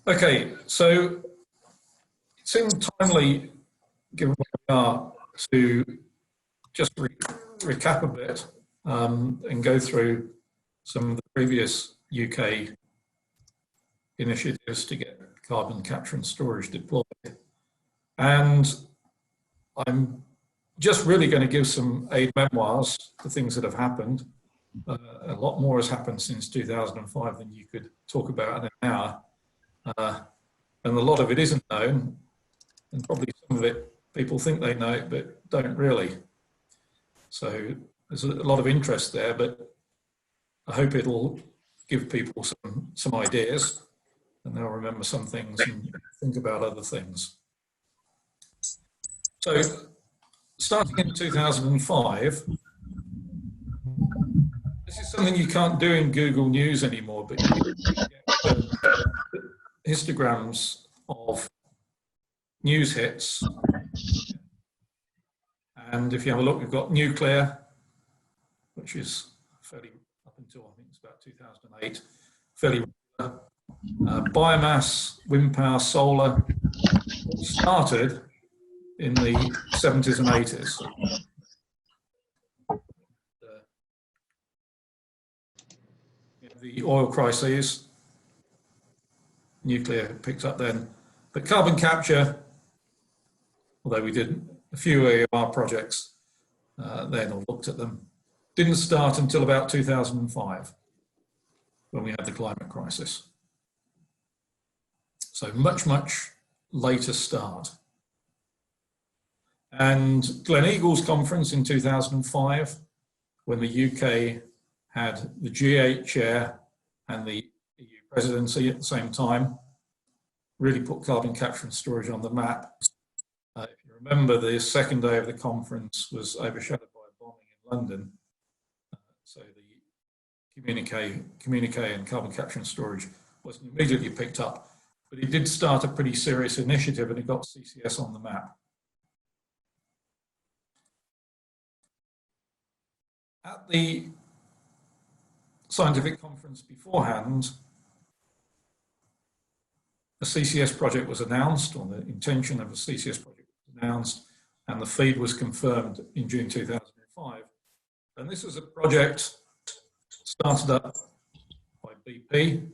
Okay, so it seems timely, given where we are, to just recap a bit and go through some of the previous UK initiatives to get carbon capture and storage deployed. And I'm just really going to give some aid memoirs to things that have happened. A lot more has happened since 2005 than you could talk about in an hour. And a lot of it isn't known, and probably some of it people think they know it, but don't really. So there's a lot of interest there, but I hope it'll give people some ideas, and they'll remember some things and think about other things. So starting in 2005, this is something you can't do in Google News anymore, but you can get histograms of news hits. And if you have a look, we've got nuclear, which is fairly, up until I think it's about 2008, fairly biomass, wind power, solar, all started in the 70s and 80s. The oil crises, nuclear picked up then, but carbon capture, although we did a few AOR projects then, or looked at them, didn't start until about 2005, when we had the climate crisis. So much, much later start. And Gleneagles conference in 2005, when the UK had the G8 chair and the EU presidency at the same time, really put carbon capture and storage on the map. If you remember, the second day of the conference was overshadowed by a bombing in London. So the communique and carbon capture and storage wasn't immediately picked up, but it did start a pretty serious initiative, and it got CCS on the map. At the scientific conference beforehand, a CCS project was announced, or the intention of a CCS project was announced, and the FEED was confirmed in June 2005. And this was a project started up by BP,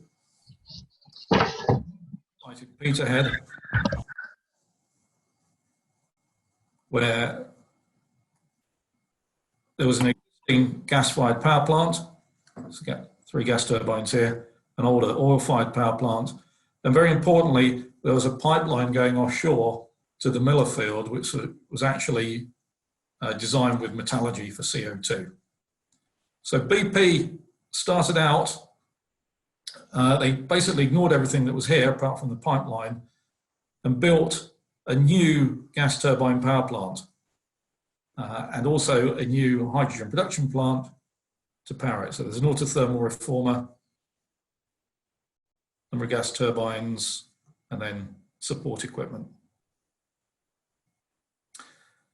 cited Peterhead, where there was an existing gas-fired power plant. So we've got 3 gas turbines here, an older oil-fired power plant, and very importantly, there was a pipeline going offshore to the Miller field, which was actually designed with metallurgy for CO2. So BP started out, they basically ignored everything that was here apart from the pipeline and built a new gas turbine power plant and also a new hydrogen production plant to power it. So there's an autothermal reformer, number of gas turbines, and then support equipment.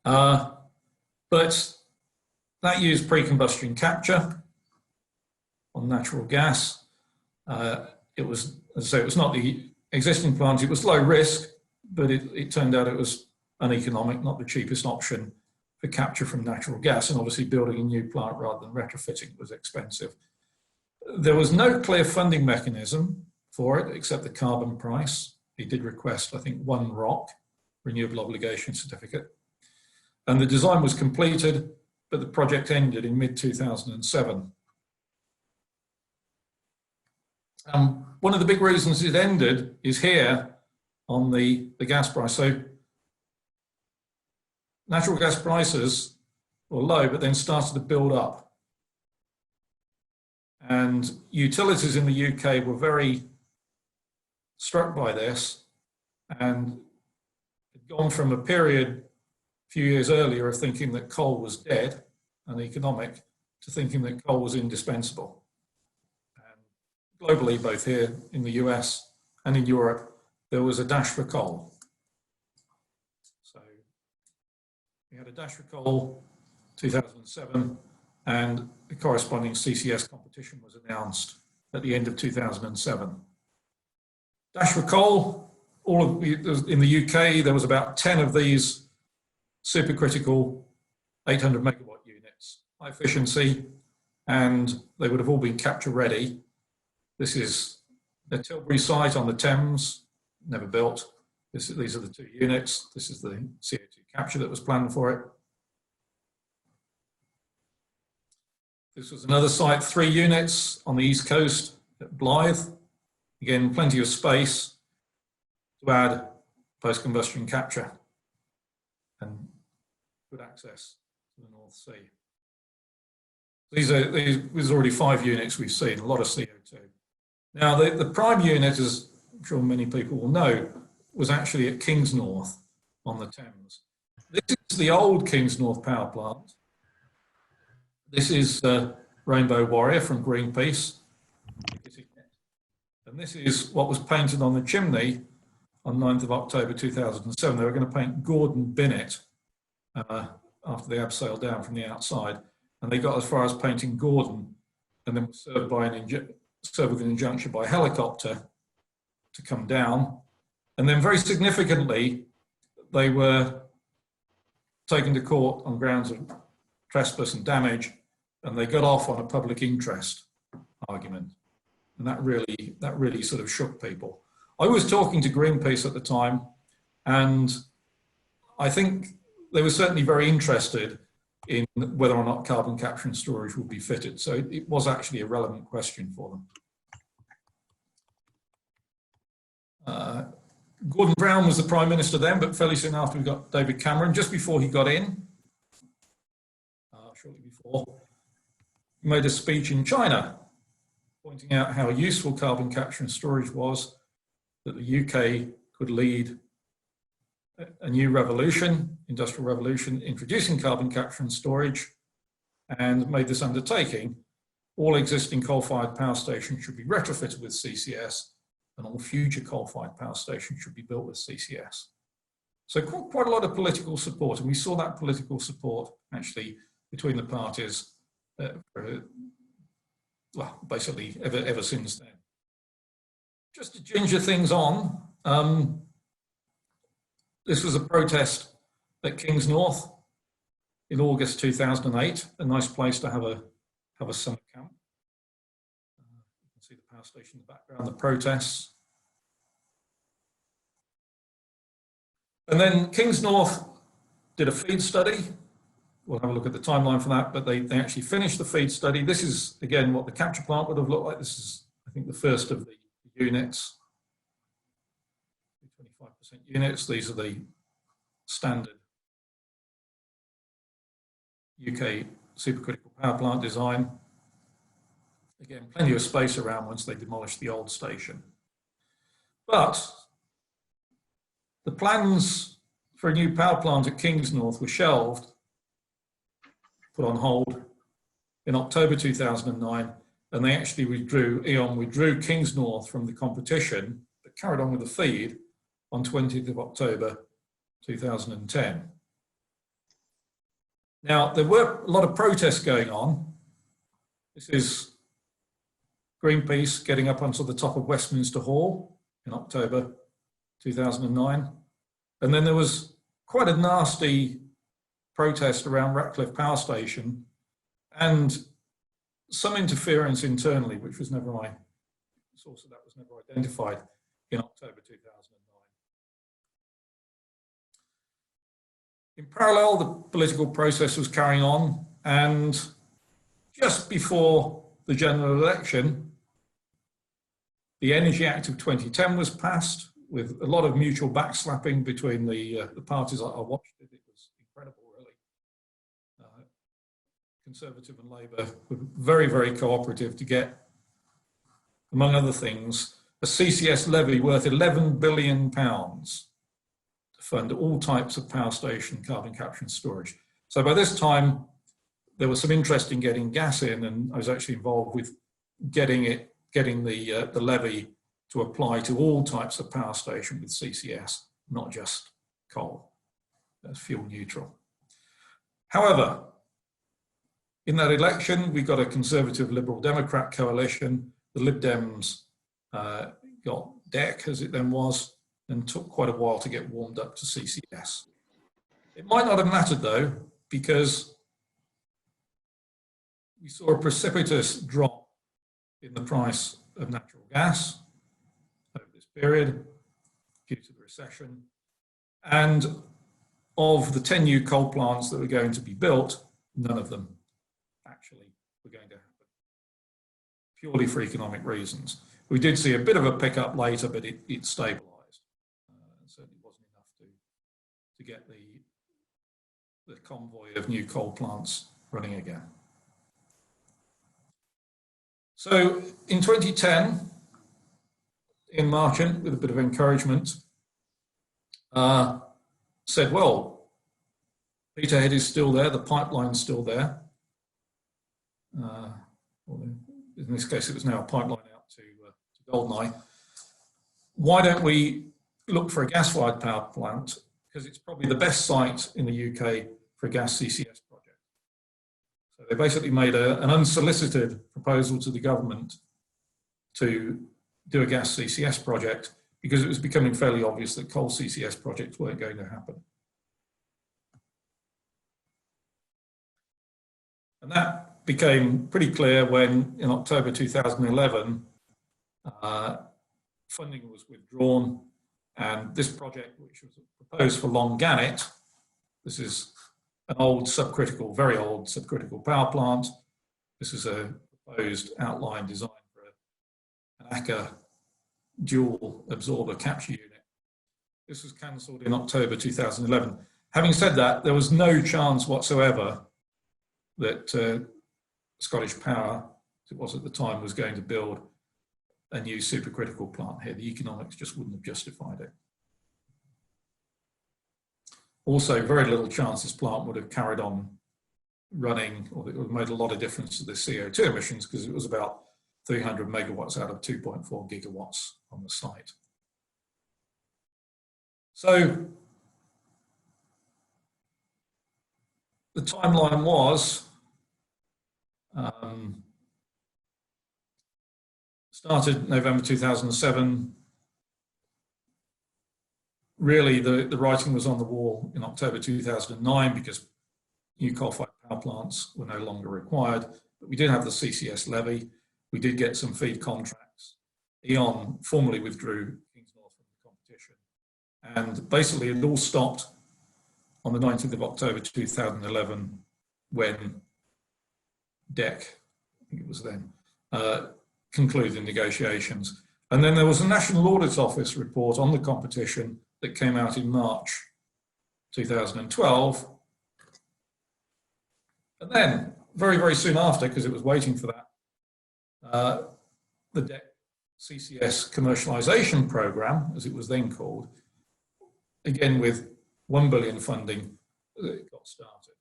But that used pre-combustion capture on natural gas. It was, as I say, it was not the existing plant, it was low risk, but it turned out it was uneconomic, not the cheapest option for capture from natural gas, and obviously building a new plant rather than retrofitting was expensive. There was no clear funding mechanism for it except the carbon price. He did request, I think, 1 ROC, Renewable Obligation Certificate. And the design was completed, but the project ended in mid-2007. One of the big reasons it ended is here on the gas price. So natural gas prices were low, but then started to build up. And utilities in the UK were very struck by this and had gone from a period a few years earlier of thinking that coal was dead and economic to thinking that coal was indispensable. And globally, both here in the US and in Europe, there was a dash for coal. So we had a dash for coal 2007, and the corresponding CCS competition was announced at the end of 2007. Dash for coal, in the UK, there was about 10 of these supercritical 800 megawatt units, high efficiency, and they would have all been capture ready. This is the Tilbury site on the Thames, never built. These are the 2 units. This is the CO2 capture that was planned for it. This was another site, 3 units on the East Coast at Blythe. Again, plenty of space to add post-combustion capture and good access to the North Sea. These are already 5 units we've seen, a lot of CO2. Now, the prime unit, as I'm sure many people will know, was actually at Kingsnorth on the Thames. This is the old Kingsnorth power plant. This is Rainbow Warrior from Greenpeace. And this is what was painted on the chimney on 9th of October 2007. They were going to paint Gordon Binnett after they abseiled down from the outside. And they got as far as painting Gordon and then were served with an injunction by helicopter to come down. And then very significantly, they were taken to court on grounds of trespass and damage, and they got off on a public interest argument. And that really sort of shook people. I was talking to Greenpeace at the time, and I think they were certainly very interested in whether or not carbon capture and storage would be fitted. So it was actually a relevant question for them. Gordon Brown was the Prime Minister then, but fairly soon after we got David Cameron, just before he got in, shortly before, he made a speech in China, pointing out how useful carbon capture and storage was, that the UK could lead a new revolution, industrial revolution, introducing carbon capture and storage, and made this undertaking. All existing coal-fired power stations should be retrofitted with CCS, and all future coal-fired power stations should be built with CCS. So quite a lot of political support, and we saw that political support actually between the parties, well, basically ever since then. Just to ginger things on, this was a protest at Kingsnorth in August 2008, a nice place to have a summer camp. You can see the power station in the background, the protests. And then Kingsnorth did a feed study. We'll have a look at the timeline for that, but they actually finished the feed study. This is, again, what the capture plant would have looked like. This is, I think, the first of the units, 25% units. These are the standard UK supercritical power plant design. Again, plenty of space around once they demolished the old station. But the plans for a new power plant at Kingsnorth were shelved, put on hold in October 2009, and they actually E.ON withdrew Kingsnorth from the competition, but carried on with the feed on 20th of October 2010. Now, there were a lot of protests going on. This is Greenpeace getting up onto the top of Westminster Hall in October 2009. And then there was quite a nasty protest around Ratcliffe Power Station and some interference internally, which was never the source of that was never identified in October 2009. In parallel, the political process was carrying on, and just before the general election, the Energy Act of 2010 was passed with a lot of mutual backslapping between the parties. I watched it, it was incredible, really. Conservative and Labour were very, very cooperative to get, among other things, a CCS levy worth £11 billion to fund all types of power station carbon capture and storage. So by this time, there was some interest in getting gas in, and I was actually involved with getting the levy to apply to all types of power station with CCS, not just coal. That's fuel neutral. However, in that election, we got a Conservative Liberal Democrat coalition. The Lib Dems got deck as it then was, and took quite a while to get warmed up to CCS. It might not have mattered though, because we saw a precipitous drop in the price of natural gas over this period due to the recession. And of the 10 new coal plants that were going to be built, none of them actually were going to happen, purely for economic reasons. We did see a bit of a pickup later, but it stabilised. It certainly wasn't enough to get the convoy of new coal plants running again. So in 2010, Ian Marchant, with a bit of encouragement, said, well, Peterhead is still there, the pipeline's still there. Well, in this case, it was now a pipeline out to Goldeneye. Why don't we look for a gas-fired power plant? Because it's probably the best site in the UK for a gas CCS project. So they basically made an unsolicited proposal to the government to do a gas CCS project, because it was becoming fairly obvious that coal CCS projects weren't going to happen. And that became pretty clear when, in October 2011, funding was withdrawn, and this project, which was proposed for Long Gannet, this is an old subcritical, very old subcritical power plant. This is a proposed outline design for an ACCA dual absorber capture unit. This was cancelled in October 2011. Having said that, there was no chance whatsoever that Scottish Power, as it was at the time, was going to build a new supercritical plant here. The economics just wouldn't have justified it. Also, very little chance this plant would have carried on running, or it would have made a lot of difference to the CO2 emissions, because it was about 300 megawatts out of 2.4 gigawatts on the site. So the timeline was started November 2007. Really, the writing was on the wall in October 2009, because new coal-fired power plants were no longer required. But we did have the CCS levy. We did get some feed contracts. E.ON formally withdrew Kings North from the competition. And basically, it all stopped on the 19th of October 2011 when DEC, I think it was then, concluded negotiations. And then there was a National Audit Office report on the competition that came out in March 2012. And then, very, very soon after, because it was waiting for that, the DEC CCS commercialisation programme, as it was then called, again with 1 billion funding, it got started.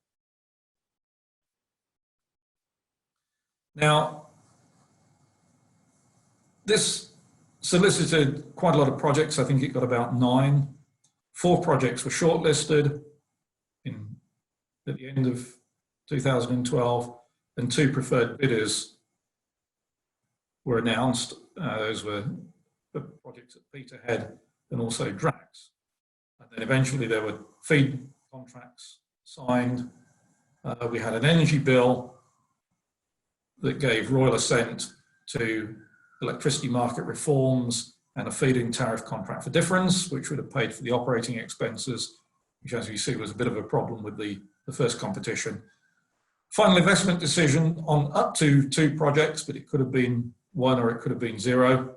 Now, this solicited quite a lot of projects. I think it got about 9. 4 projects were shortlisted at the end of 2012, and 2 preferred bidders were announced. Those were the projects at Peterhead and also Drax. And then eventually there were feed contracts signed. We had an energy bill that gave royal assent to electricity market reforms and a feed-in tariff contract for difference, which would have paid for the operating expenses, which, as you see, was a bit of a problem with the first competition. Final investment decision on up to 2 projects, but it could have been 1 or it could have been 0,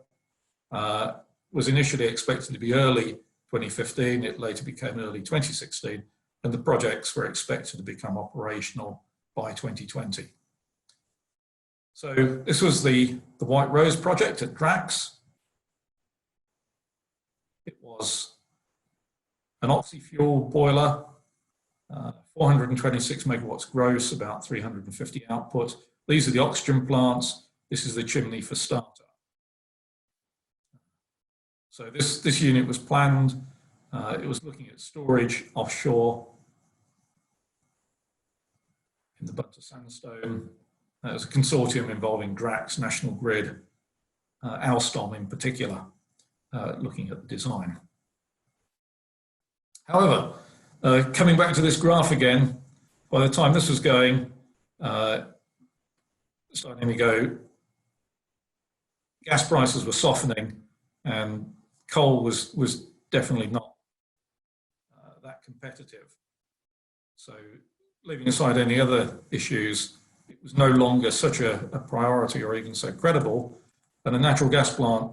was initially expected to be early 2015. It later became early 2016, and the projects were expected to become operational by 2020. So this was the White Rose project at Drax. It was an oxy-fuel boiler, 426 megawatts gross, about 350 output. These are the oxygen plants. This is the chimney for starter. So this unit was planned. It was looking at storage offshore in the Bunter Sandstone. It was a consortium involving Drax, National Grid, Alstom in particular. looking at the design. However, coming back to this graph again, by the time this was going, starting to go, gas prices were softening and coal was definitely not that competitive. So leaving aside any other issues, it was no longer such a priority or even so credible, and a natural gas plant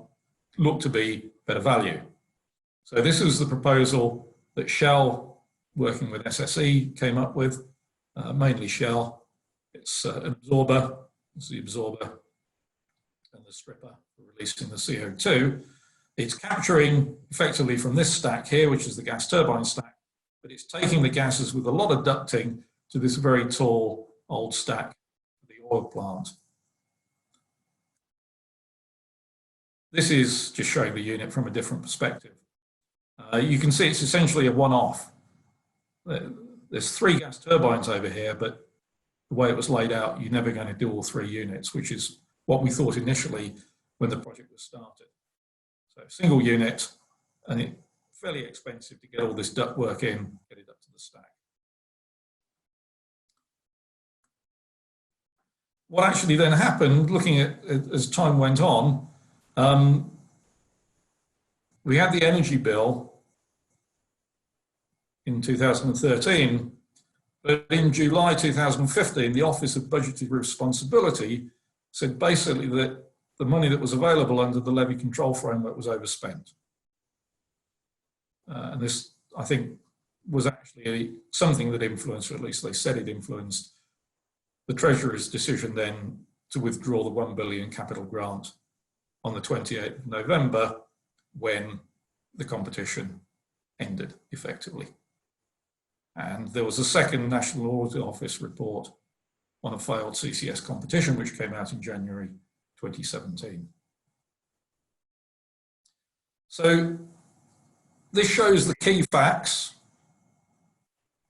looked to be better value. So this is the proposal that Shell, working with SSE, came up with, mainly Shell. It's an absorber, it's the absorber and the stripper for releasing the CO2. It's capturing effectively from this stack here, which is the gas turbine stack, but it's taking the gases with a lot of ducting to this very tall old stack, the oil plant. This is just showing the unit from a different perspective. You can see it's essentially a one-off. There's 3 gas turbines over here, but the way it was laid out, you're never going to do all 3 units, which is what we thought initially when the project was started. So single unit, and it's fairly expensive to get all this ductwork in, get it up to the stack. What actually then happened, looking at as time went on, we had the energy bill in 2013, but in July 2015, the Office of Budgetary Responsibility said basically that the money that was available under the levy control framework was overspent. And this, I think, was actually something that influenced, or at least they said it influenced, the Treasurer's decision then to withdraw the £1 billion capital grant on the 28th of November when the competition ended effectively. And there was a second National Audit Office report on a failed CCS competition, which came out in January 2017. So this shows the key facts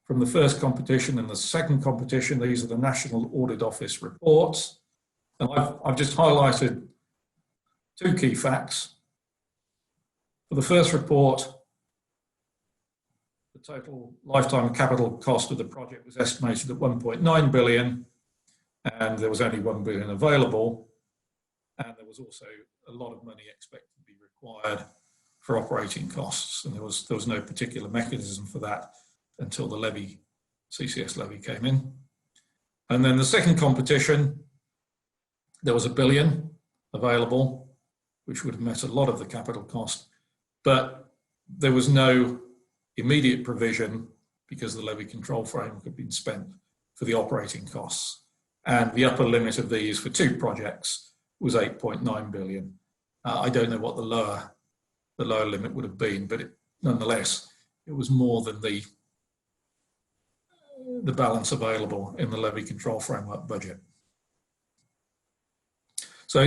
from the first competition and the second competition. These are the National Audit Office reports. And I've just highlighted 2 key facts. For the first report, the total lifetime capital cost of the project was estimated at 1.9 billion, and there was only 1 billion available. And there was also a lot of money expected to be required for operating costs, and there was no particular mechanism for that until the levy, CCS levy came in. And then the second competition, there was £1 billion available, which would have met a lot of the capital cost, but there was no immediate provision because the levy control framework had been spent for the operating costs. And the upper limit of these for 2 projects was 8.9 billion. I don't know what the lower limit would have been, but nonetheless, it was more than the balance available in the levy control framework budget. So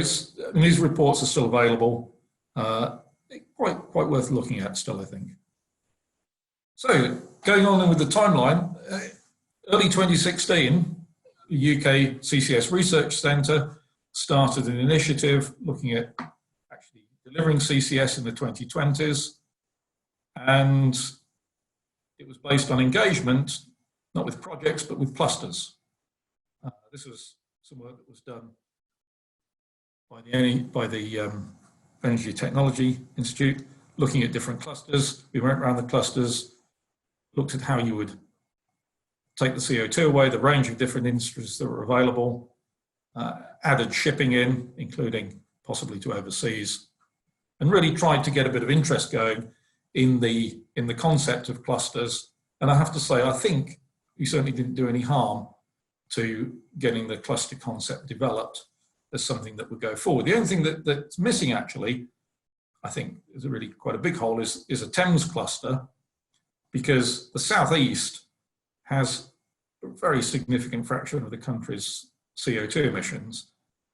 these reports are still available, quite worth looking at still, I think. So going on with the timeline, early 2016, the UK CCS Research Centre started an initiative looking at actually delivering CCS in the 2020s, and it was based on engagement, not with projects, but with clusters. This was some work that was done by the Energy Technology Institute, looking at different clusters. We went around the clusters, looked at how you would take the CO2 away, the range of different industries that were available, added shipping in, including possibly to overseas, and really tried to get a bit of interest going in the concept of clusters. And I have to say, I think we certainly didn't do any harm to getting the cluster concept developed as something that would go forward. The only thing that's missing, actually, I think is really quite a big hole, is a Thames cluster, because the southeast has a very significant fraction of the country's CO2 emissions,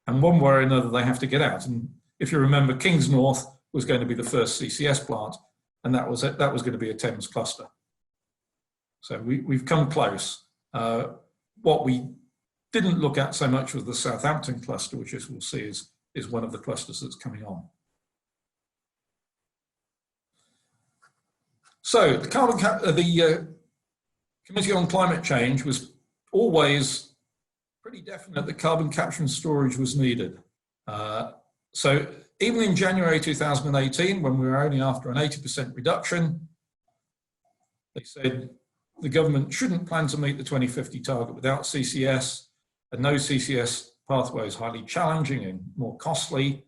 and one way or another they have to get out. And if you remember, Kingsnorth was going to be the first CCS plant, and that was going to be a Thames cluster. So we've come close. What we didn't look at so much was the Southampton cluster, which, as we'll see, is one of the clusters that's coming on. So the Committee on Climate Change was always pretty definite that carbon capture and storage was needed. So even in January 2018, when we were only after an 80% reduction, they said the government shouldn't plan to meet the 2050 target without CCS, and no CCS pathway is highly challenging and more costly.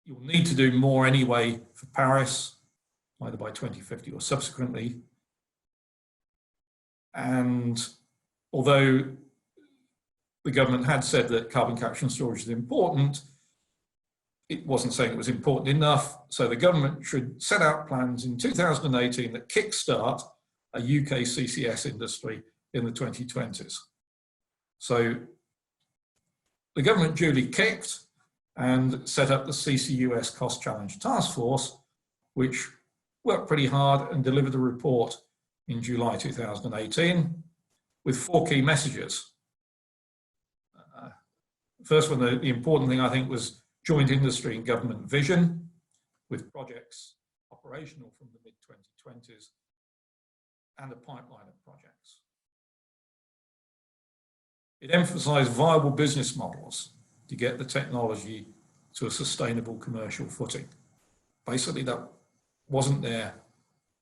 You'll need to do more anyway for Paris, either by 2050 or subsequently. And although the government had said that carbon capture and storage is important, it wasn't saying it was important enough. So the government should set out plans in 2018 that kickstart a UK CCS industry in the 2020s. So the government duly kicked and set up the CCUS Cost Challenge Task Force, which worked pretty hard and delivered a report in July 2018 with 4 key messages. First one, the important thing I think was joint industry and government vision, with projects operational from the mid-2020s and a pipeline of projects. It emphasised viable business models to get the technology to a sustainable commercial footing. Basically, that wasn't there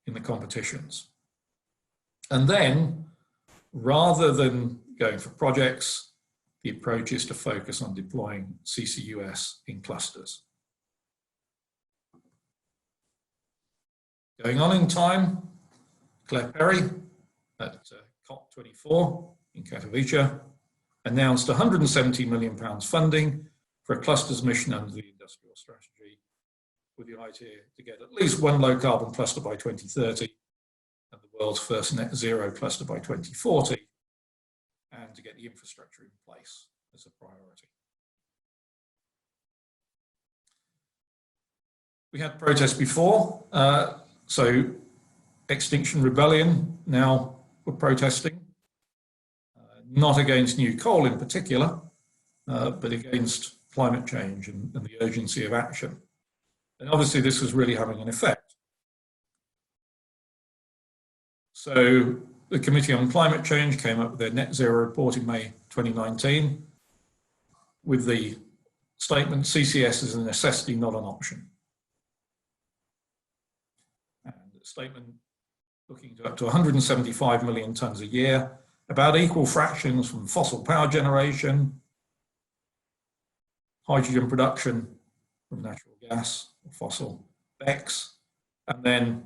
in the competitions. And then, rather than going for projects, the approach is to focus on deploying CCUS in clusters. Going on in time, Claire Perry at COP24 in Katowice announced £170 million funding for a clusters mission under the industrial strategy, with the idea to get at least 1 low carbon cluster by 2030 and the world's first net zero cluster by 2040, and to get the infrastructure in place as a priority. We had protests before, so Extinction Rebellion now were protesting, not against new coal in particular, but against climate change and the urgency of action. And obviously this was really having an effect. So the Committee on Climate Change came up with their net zero report in May 2019 with the statement, CCS is a necessity, not an option. And the statement looking to up to 175 million tonnes a year, about equal fractions from fossil power generation, hydrogen production from natural gas or fossil BECCS, and then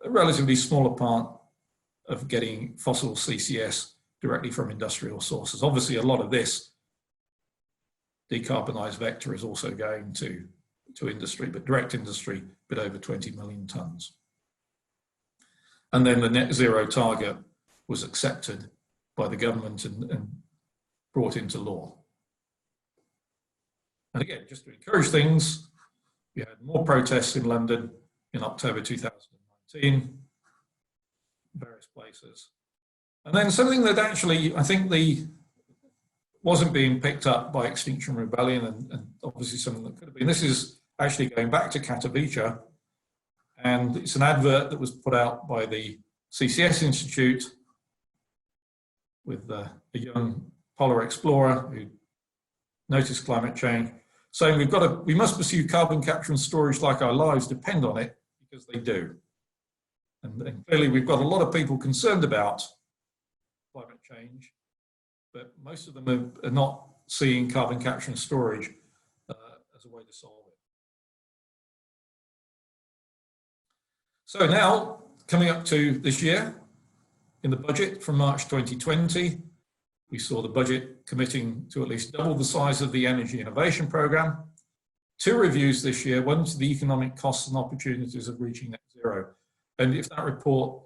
a relatively smaller part of getting fossil CCS directly from industrial sources. Obviously, a lot of this decarbonised vector is also going to industry, but direct industry, a bit over 20 million tonnes. And then the net zero target was accepted by the government and brought into law. And again, just to encourage things, we had more protests in London in October 2019, various places. And then something that actually, I think wasn't being picked up by Extinction Rebellion, and obviously something that could have been. This is actually going back to Katowice, and it's an advert that was put out by the CCS Institute with a young polar explorer who noticed climate change, saying we must pursue carbon capture and storage like our lives depend on it, because they do. And clearly we've got a lot of people concerned about climate change, but most of them are not seeing carbon capture and storage as a way to solve it. So now, coming up to this year, in the budget from March 2020, we saw the budget committing to at least double the size of the Energy Innovation Programme. 2 reviews this year, one to the economic costs and opportunities of reaching net zero. And if that report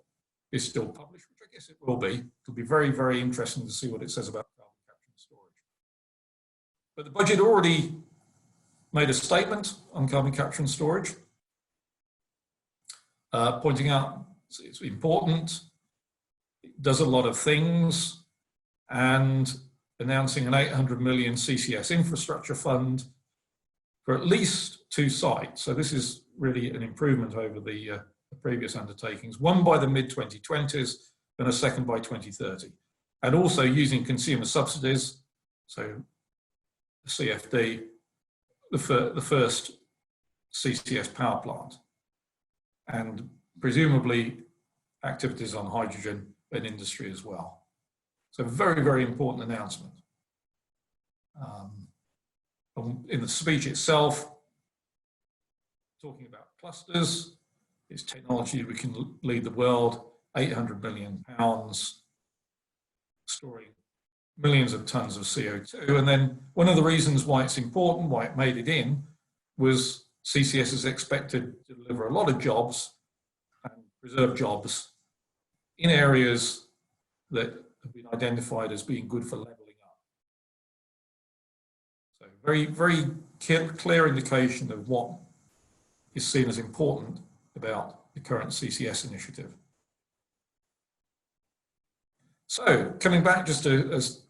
is still published, which I guess it will be, it'll be very, very interesting to see what it says about carbon capture and storage. But the budget already made a statement on carbon capture and storage, pointing out it's important, it does a lot of things, and announcing an 800 million CCS infrastructure fund for at least 2 sites. So this is really an improvement over the previous undertakings, one by the mid-2020s and a second by 2030. And also using consumer subsidies, so the CFD, the first CCS power plant, and presumably activities on hydrogen and industry as well. So very, very important announcement. In the speech itself, talking about clusters, it's technology we can lead the world, £800 million, storing millions of tons of CO2. And then one of the reasons why it's important, why it made it in, was CCS is expected to deliver a lot of jobs and preserve jobs in areas that have been identified as being good for levelling up. So very, very clear indication of what is seen as important about the current CCS initiative. So coming back just to as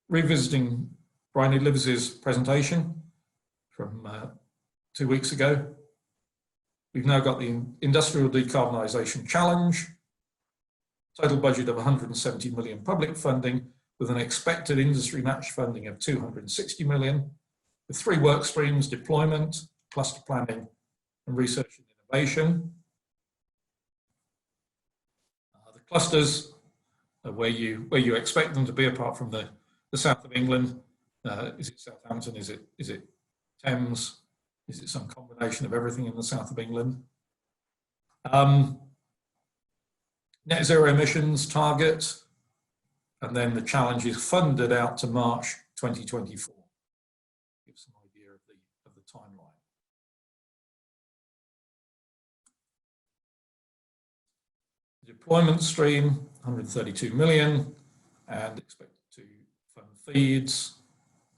revisiting Brian Livers's presentation from 2 weeks ago, we've now got the Industrial Decarbonisation Challenge, total budget of 170 million public funding with an expected industry match funding of 260 million, with 3 work streams: deployment, cluster planning, and research and innovation. The clusters are where you expect them to be, apart from the south of England. Is it Southampton? Is it Thames? Is it some combination of everything in the south of England? Net zero emissions target, and then the challenge is funded out to March 2024. Give some idea of the timeline. The deployment stream, 132 million, and expected to fund feeds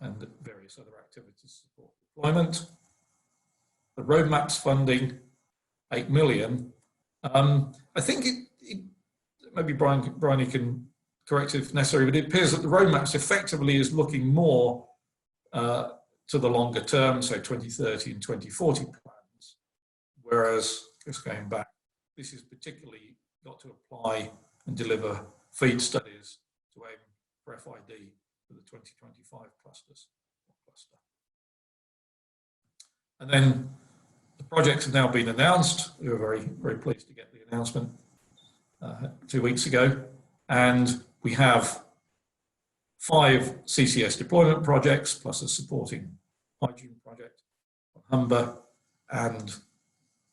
and various other activities to support deployment. The roadmaps funding, 8 million. I think maybe Brian, you can correct if necessary, but it appears that the roadmaps effectively is looking more to the longer term, so 2030 and 2040 plans, whereas, just going back, this is particularly got to apply and deliver feed studies to aim for FID for the 2025 cluster. And then the projects have now been announced. We were very, very pleased to get the announcement 2 weeks ago. And we have 5 CCS deployment projects, plus a supporting hydrogen project on Humber, and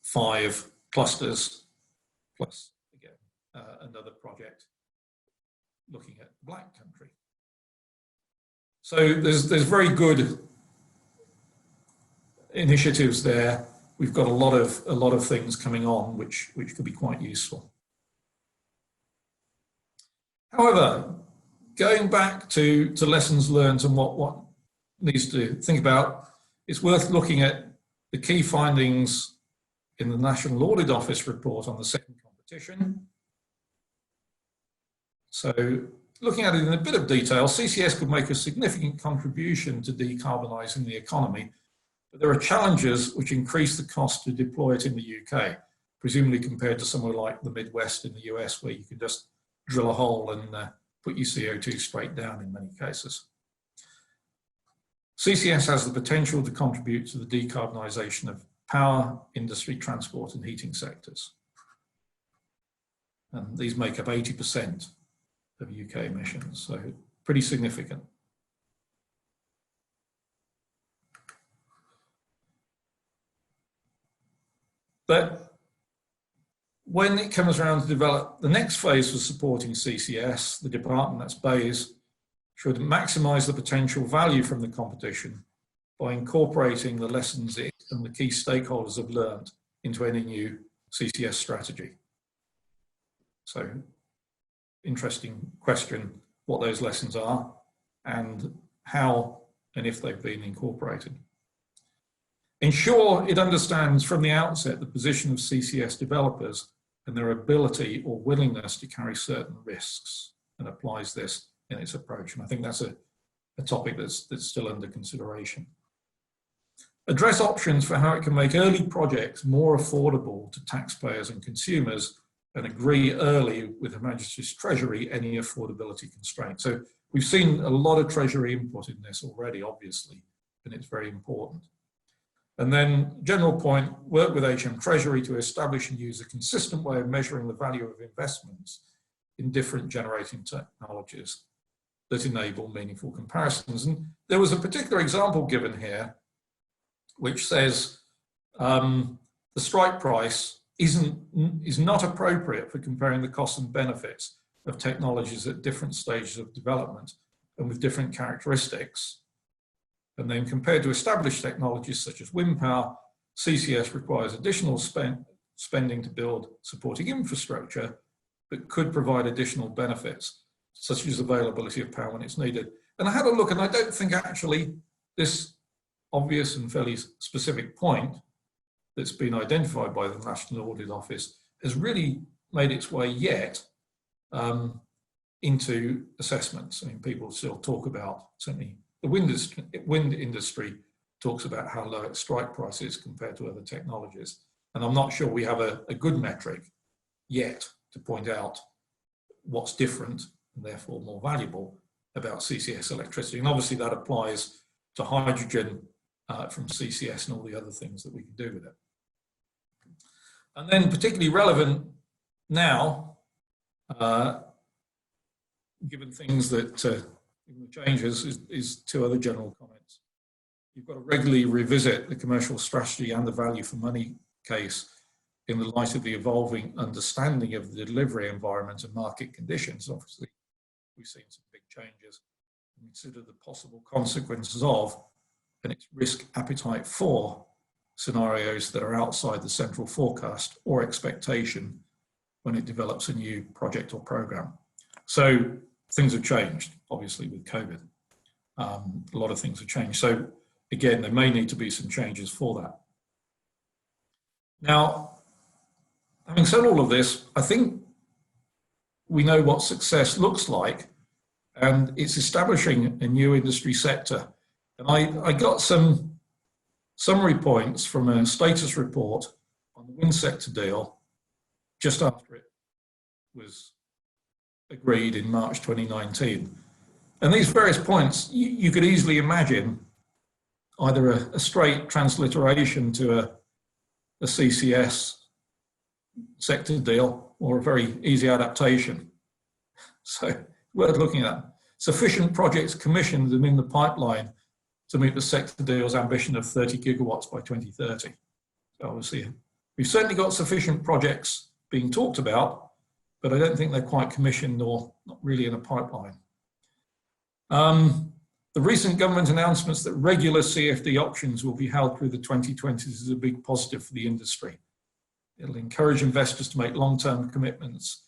5 clusters, plus, again, another project looking at the Black Country. So there's very good initiatives there. We've got a lot of things coming on which could be quite useful. However, going back to lessons learned and what needs to think about, it's worth looking at the key findings in the National Audit Office report on the second competition. So looking at it in a bit of detail, CCS could make a significant contribution to decarbonising the economy, but there are challenges which increase the cost to deploy it in the UK, presumably compared to somewhere like the Midwest in the US, where you can just drill a hole and put your CO2 straight down in many cases. CCS has the potential to contribute to the decarbonisation of power, industry, transport and heating sectors. And these make up 80% of UK emissions, so pretty significant. But when it comes around to develop the next phase for supporting CCS, the department, that's BEIS, should maximise the potential value from the competition by incorporating the lessons it and the key stakeholders have learned into any new CCS strategy. So, interesting question, what those lessons are and how and if they've been incorporated. Ensure it understands from the outset the position of CCS developers and their ability or willingness to carry certain risks, and applies this in its approach. And I think that's a topic that's still under consideration. address options for how it can make early projects more affordable to taxpayers and consumers, and agree early with Her Majesty's Treasury any affordability constraints. So we've seen a lot of Treasury input in this already, obviously, and it's very important. And then, general point, work with HM Treasury to establish and use a consistent way of measuring the value of investments in different generating technologies that enable meaningful comparisons. And there was a particular example given here, which says the strike price is not appropriate for comparing the costs and benefits of technologies at different stages of development and with different characteristics. And then compared to established technologies such as wind power, CCS requires additional spending to build supporting infrastructure, but could provide additional benefits, such as availability of power when it's needed. And I had a look, and I don't think actually this obvious and fairly specific point that's been identified by the National Audit Office has really made its way yet into assessments. I mean, people still talk about, certainly the wind industry talks about how low its strike price is compared to other technologies. And I'm not sure we have a good metric yet to point out what's different and therefore more valuable about CCS electricity. And obviously that applies to hydrogen from CCS and all the other things that we can do with it. And then particularly relevant now, given things that given the changes, is two other general comments. You've got to regularly revisit the commercial strategy and the value for money case in the light of the evolving understanding of the delivery environment and market conditions. Obviously, we've seen some big changes. Consider the possible consequences of and its risk appetite for scenarios that are outside the central forecast or expectation when it develops a new project or program. So things have changed, obviously, with COVID. A lot of things have changed. So again, there may need to be some changes for that. Now, having said all of this, I think we know what success looks like, and it's establishing a new industry sector. And I got some summary points from a status report on the wind sector deal just after it was agreed in March 2019. And these various points, you could easily imagine either a straight transliteration to a CCS sector deal or a very easy adaptation. So worth looking at. Sufficient projects commissioned and in the pipeline to meet the sector deal's ambition of 30 gigawatts by 2030. So obviously, we've certainly got sufficient projects being talked about, but I don't think they're quite commissioned or not really in a pipeline. The recent government announcements that regular CFD auctions will be held through the 2020s is a big positive for the industry. It'll encourage investors to make long-term commitments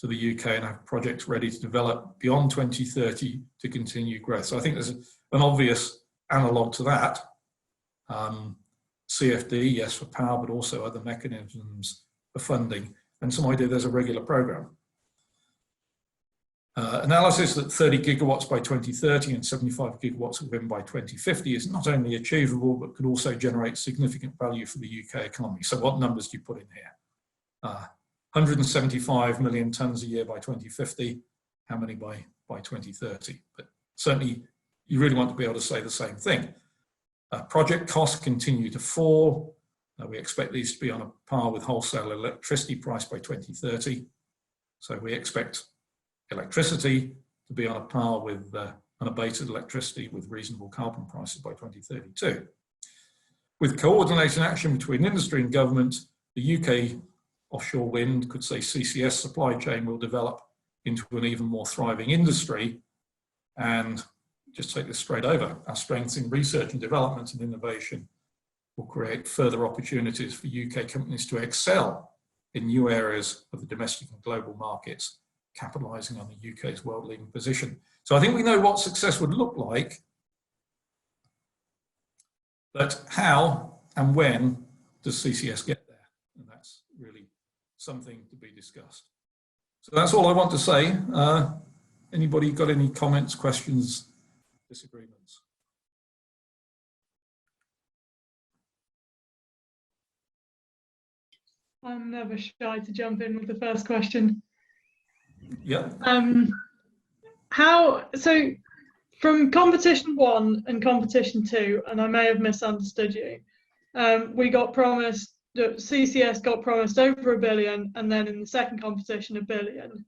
to the UK and have projects ready to develop beyond 2030 to continue growth. So I think there's an obvious analogue to that. CFD, yes, for power, but also other mechanisms for funding, and some idea there's a regular program. Analysis that 30 gigawatts by 2030 and 75 gigawatts of wind by 2050 is not only achievable, but could also generate significant value for the UK economy. So what numbers do you put in here? 175 million tonnes a year by 2050. How many by 2030? But certainly you really want to be able to say the same thing. Project costs continue to fall. We expect these to be on a par with wholesale electricity price by 2030. So we expect electricity to be on a par with unabated electricity with reasonable carbon prices by 2032. With coordinated action between industry and government, the UK offshore wind, could say CCS supply chain, will develop into an even more thriving industry. And just take this straight over, our strengths in research and development and innovation will create further opportunities for UK companies to excel in new areas of the domestic and global markets, capitalising on the UK's world-leading position. So I think we know what success would look like, but how and when does CCS get there? And that's really something to be discussed. So that's all I want to say. Anybody got any comments, questions, disagreements? I'm never shy to jump in with the first question. Yeah. So from competition 1 and competition 2, and I may have misunderstood you, we got promised that CCS got promised over £1 billion, and then in the second competition £1 billion,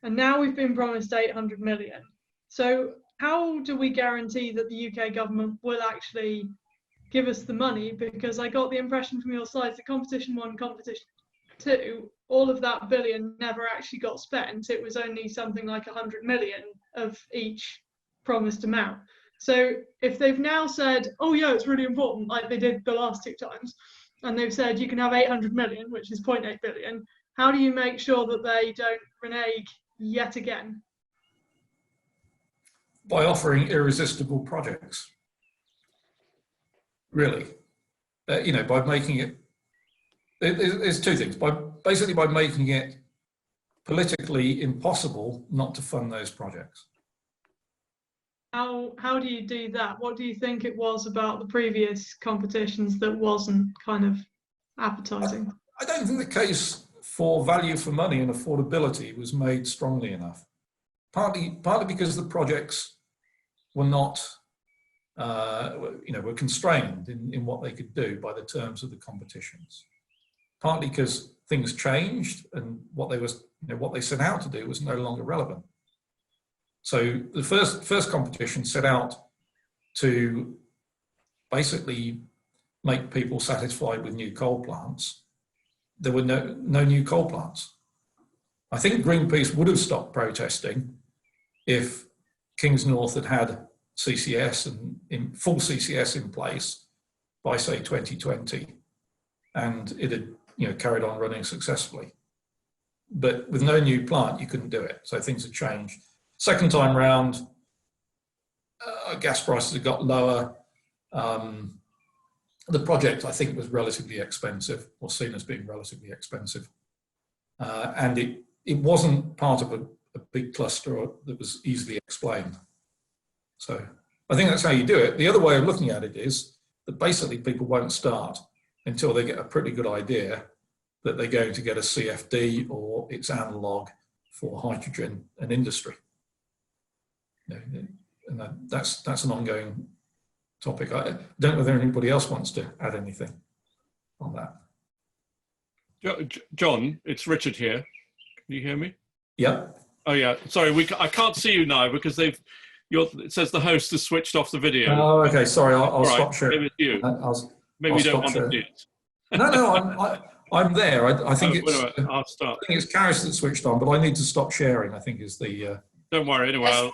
and now we've been promised 800 million. So how do we guarantee that the UK government will actually give us the money? Because I got the impression from your slides that competition 1, competition 2, all of that billion never actually got spent. It was only something like 100 million of each promised amount. So if they've now said, oh yeah, it's really important, like they did the last 2 times, and they've said you can have 800 million, which is 0.8 billion, how do you make sure that they don't renege yet again? By offering irresistible projects. Really. By making it, there's 2 things. Basically by making it politically impossible not to fund those projects. How do you do that? What do you think it was about the previous competitions that wasn't kind of appetizing? I don't think the case for value for money and affordability was made strongly enough. Partly because the projects were not, were constrained in what they could do by the terms of the competitions. Partly because things changed and what they set out to do was no longer relevant. So the first competition set out to basically make people satisfied with new coal plants. There were no new coal plants. I think Greenpeace would have stopped protesting if Kings North had had CCS and full CCS in place by say 2020, and it had carried on running successfully. But with no new plant, you couldn't do it. So things had changed. Second time round, gas prices had got lower. The project, I think, was relatively expensive, or seen as being relatively expensive. And it wasn't part of a big cluster that was easily explained. So I think that's how you do it. The other way of looking at it is that basically people won't start until they get a pretty good idea that they're going to get a CFD or its analogue for hydrogen and industry. And that's an ongoing topic. I don't know whether anybody else wants to add anything on that. John, it's Richard here. Can you hear me? Yeah. Oh yeah. Sorry, I can't see you now because it says the host has switched off the video. Oh, okay. Sorry, I'll stop sharing. Maybe it's you. Maybe you don't want to see it. No, I'm there. I think I'll start. I think it's Karis that switched on, but I need to stop sharing. I think is the. Don't worry. Anyway,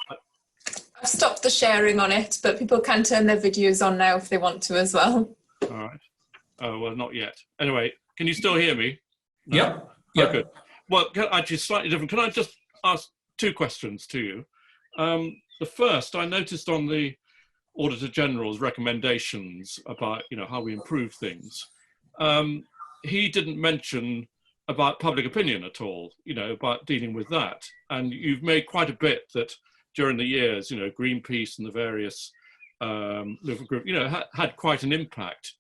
I've stopped the sharing on it, but people can turn their videos on now if they want to as well. All right. Oh well, not yet. Anyway, can you still hear me? No? Yep. Oh, good. Well, actually, slightly different. Can I just ask 2 questions to you? The first, I noticed on the Auditor General's recommendations about how we improve things. He didn't mention about public opinion at all. About dealing with that. And you've made quite a bit that during the years, Greenpeace and the various little groups, had quite an impact.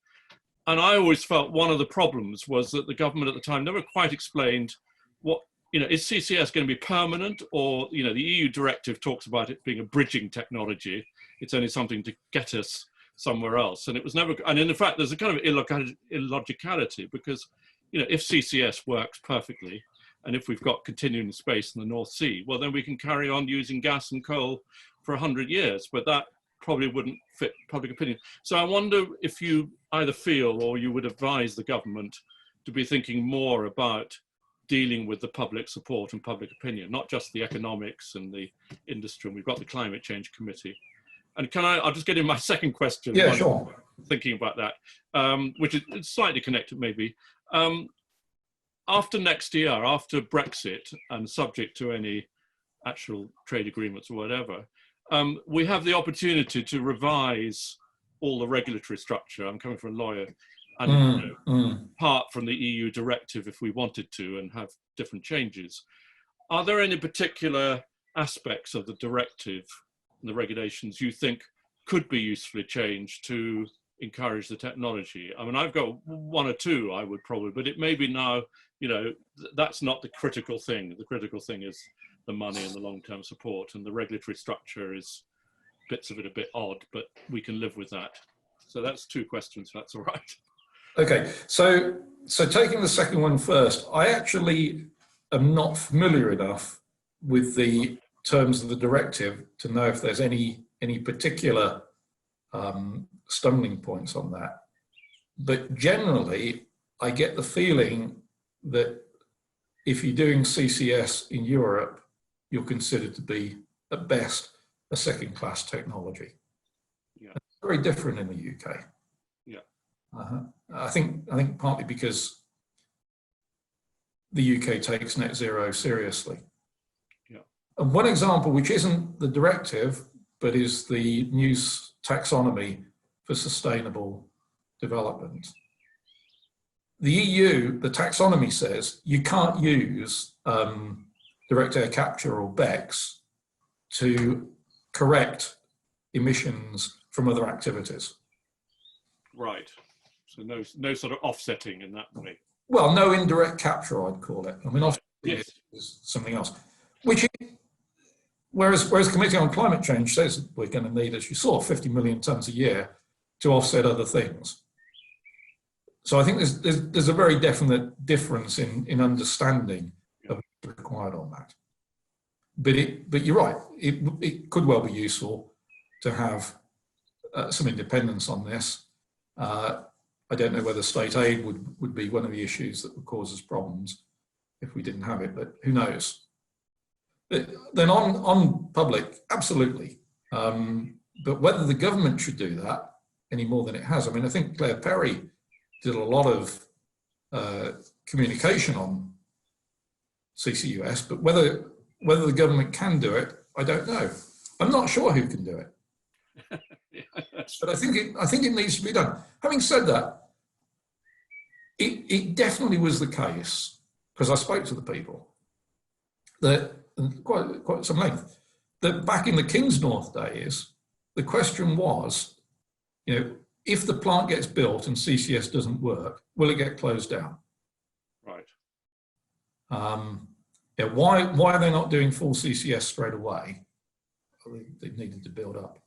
And I always felt one of the problems was that the government at the time never quite explained what, is CCS going to be permanent, or, the EU directive talks about it being a bridging technology. It's only something to get us somewhere else. And it was never, and in fact, there's a kind of illogicality because, if CCS works perfectly, and if we've got continuing space in the North Sea, well, then we can carry on using gas and coal for 100 years, but that probably wouldn't fit public opinion. So I wonder if you either feel or you would advise the government to be thinking more about dealing with the public support and public opinion, not just the economics and the industry. And we've got the Climate Change Committee. And I'll just get in my second question. Yeah, sure. Thinking about that, which is slightly connected maybe. After next year, after Brexit, and subject to any actual trade agreements or whatever, we have the opportunity to revise all the regulatory structure. I'm coming from a lawyer, and part from the EU directive if we wanted to, and have different changes. Are there any particular aspects of the directive and the regulations you think could be usefully changed to encourage the technology. I mean, I've got one or two, I would probably, but it may be now, you know, that's not the critical thing. The critical thing is the money and the long-term support, and the regulatory structure is bits of it a bit odd, but we can live with that. So that's two questions, if that's all right. Okay, so taking the second one first, I actually am not familiar enough with the terms of the directive to know if there's any particular stumbling points on that. But generally, I get the feeling that if you're doing CCS in Europe, you're considered to be, at best, a second-class technology. Yeah. It's very different in the UK. Yeah. I think partly because the UK takes net zero seriously. Yeah. And one example, which isn't the directive, but is the new taxonomy for sustainable development. The EU, the taxonomy says you can't use direct air capture or BECCS to correct emissions from other activities. Right. So no sort of offsetting in that way. Well, no indirect capture, I'd call it. I mean, offsetting Yes. is something else. Which, whereas Committee on Climate Change says we're going to need, as you saw, 50 million tonnes a year to offset other things. So I think there's a very definite difference in understanding of what's required on that. But you're right, it could well be useful to have some independence on this. I don't know whether state aid would be one of the issues that would cause us problems if we didn't have it, but who knows. Then on public, absolutely. But whether the government should do that any more than it has, I mean, I think Claire Perry did a lot of communication on CCUS, but whether the government can do it, I don't know. I'm not sure who can do it. But I think it needs to be done. Having said that, it definitely was the case, because I spoke to the people, that quite some length, that back in the Kingsnorth days, the question was, you know, if the plant gets built and CCS doesn't work, will it get closed down? Right. Yeah, why are they not doing full CCS straight away? They needed to build up.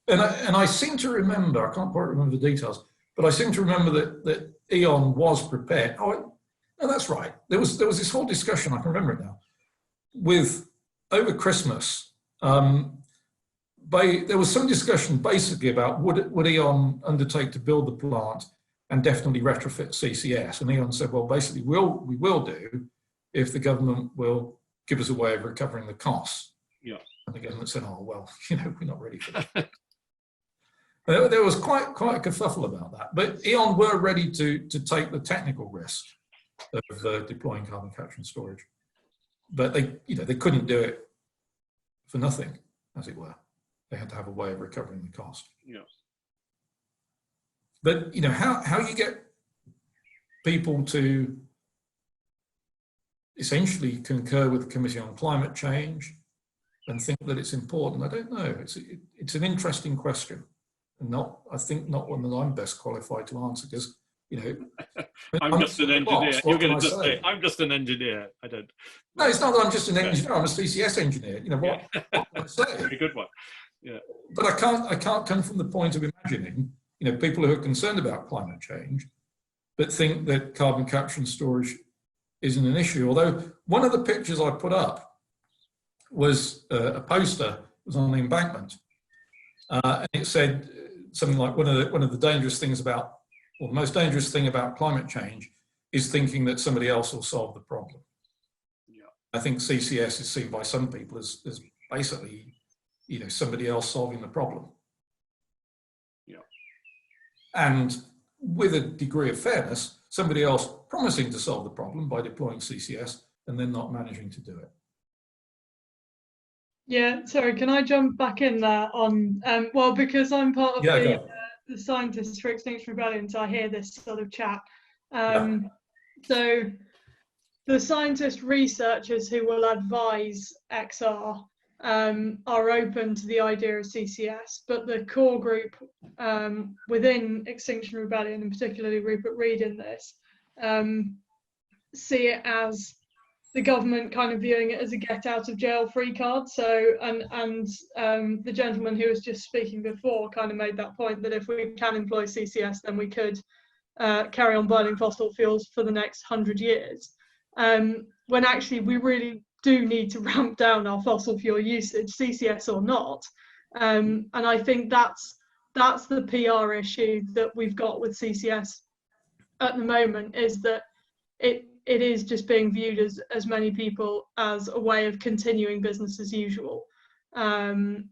And I seem to remember, I can't quite remember the details, but I seem to remember that E.ON was prepared. Oh, no, that's right. There was this whole discussion, I can remember it now, with over Christmas, there was some discussion basically about would E.ON undertake to build the plant and definitely retrofit CCS? And E.ON said, well, basically we will do if the government will give us a way of recovering the costs. Yeah. And the government said, oh, well, you know, we're not ready for that. There was quite a kerfuffle about that, but E.ON were ready to take the technical risk of deploying carbon capture and storage, but they couldn't do it for nothing, as it were. They had to have a way of recovering the cost. Yeah. But you know how you get people to essentially concur with the Committee on Climate Change and think that it's important, I don't know. It's an interesting question. I think not one that I'm best qualified to answer, because, you know, I'm just an engineer. Box, You're going to just say, I'm just an engineer. I don't. No, it's not that I'm just an engineer. I'm a CCS engineer. You know what? What can I say? Very good one. Yeah. But I can't come from the point of imagining, you know, people who are concerned about climate change, but think that carbon capture and storage isn't an issue. Although one of the pictures I put up was a poster. It was on the embankment, and it said something like one of the dangerous things about, or the most dangerous thing about climate change is thinking that somebody else will solve the problem. Yeah. I think CCS is seen by some people as basically, you know, somebody else solving the problem. Yeah. And with a degree of fairness, somebody else promising to solve the problem by deploying CCS and then not managing to do it. Yeah, sorry, can I jump back in there on, well, because I'm part of the Scientists for Extinction Rebellion, so I hear this sort of chat. So the scientist researchers who will advise XR are open to the idea of CCS, but the core group within Extinction Rebellion, and particularly Rupert Reed in this, see it as the government kind of viewing it as a get out of jail free card. So, and the gentleman who was just speaking before kind of made that point that if we can employ CCS, then we could carry on burning fossil fuels for the next 100 years. When actually we really do need to ramp down our fossil fuel usage, CCS or not. And I think that's the PR issue that we've got with CCS at the moment, is that it is just being viewed as many people as a way of continuing business as usual. And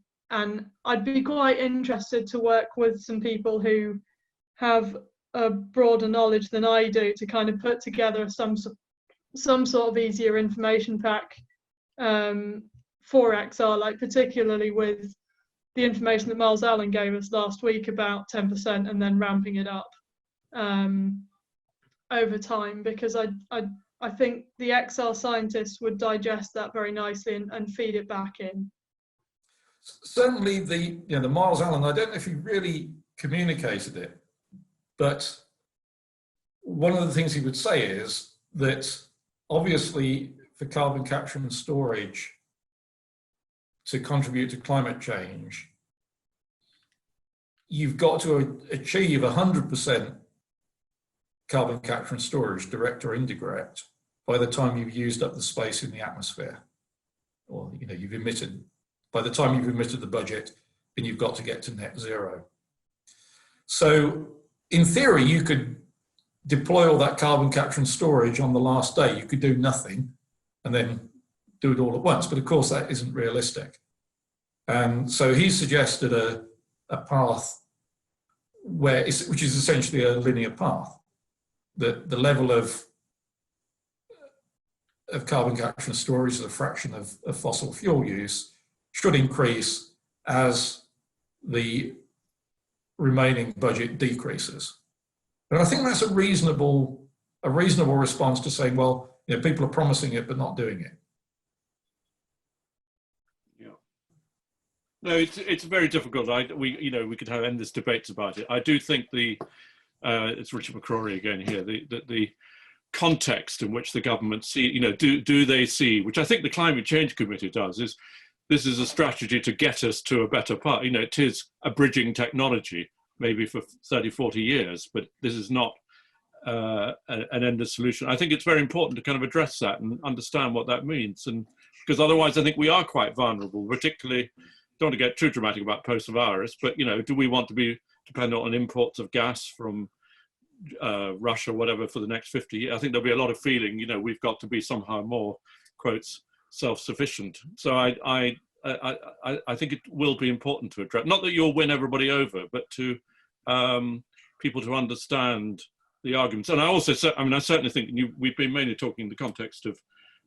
I'd be quite interested to work with some people who have a broader knowledge than I do to kind of put together some sort of easier information pack for XR, like particularly with the information that Miles Allen gave us last week about 10% and then ramping it up over time, because I think the XR scientists would digest that very nicely and feed it back in. Certainly the Miles Allen, I don't know if he really communicated it, but one of the things he would say is that obviously for carbon capture and storage to contribute to climate change, you've got to achieve 100% carbon capture and storage, direct or indirect, by the time you've used up the space in the atmosphere, or you've emitted. By the time you've emitted the budget, then you've got to get to net zero. So in theory, you could deploy all that carbon capture and storage on the last day. You could do nothing and then do it all at once. But of course, that isn't realistic. And so he suggested a path which is essentially a linear path. That the level of carbon capture and storage as a fraction of fossil fuel use should increase as the remaining budget decreases. And I think that's a reasonable response to saying, well, people are promising it but not doing it. Yeah. No, it's very difficult. We could have endless debates about it. I do think it's Richard McCrory again here. The context in which the government see, do they see, which I think the Climate Change Committee does, is this is a strategy to get us to a better part. It is a bridging technology, maybe for 30, 40 years, but this is not an endless solution. I think it's very important to kind of address that and understand what that means, and because otherwise I think we are quite vulnerable, particularly, don't want to get too dramatic about post-virus, but do we want to be dependent on imports of gas from Russia, whatever, for the next 50 years? I think there'll be a lot of feeling, we've got to be somehow more, quotes, self-sufficient. So I think it will be important to address, not that you'll win everybody over, but to people to understand the arguments. And I also, I certainly think we've been mainly talking in the context of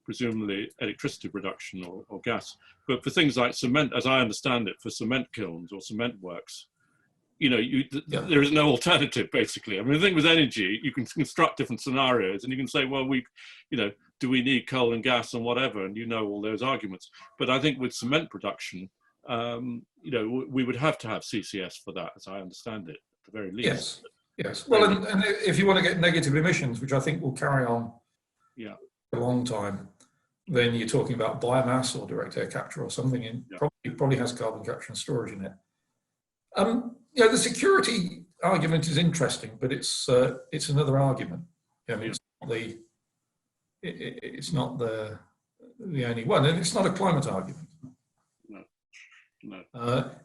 presumably electricity production or gas, but for things like cement, as I understand it, for cement kilns or cement works, there is no alternative, basically. I mean, the thing with energy, you can construct different scenarios and you can say, well, do we need coal and gas and whatever? And all those arguments. But I think with cement production, we would have to have CCS for that, as I understand it, at the very least. Yes. Well, and if you want to get negative emissions, which I think will carry on for a long time, then you're talking about biomass or direct air capture or something, and probably has carbon capture and storage in it. The security argument is interesting, but it's another argument. It's not the only one, and it's not a climate argument. No.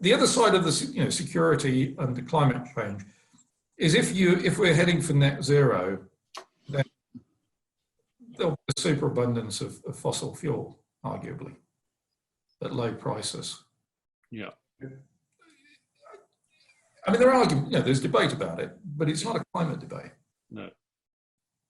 The other side of the security and the climate change is if we're heading for net zero, then there'll be a superabundance of fossil fuel, arguably, at low prices. Yeah. I mean, there are arguments, there's debate about it, but it's not a climate debate. No.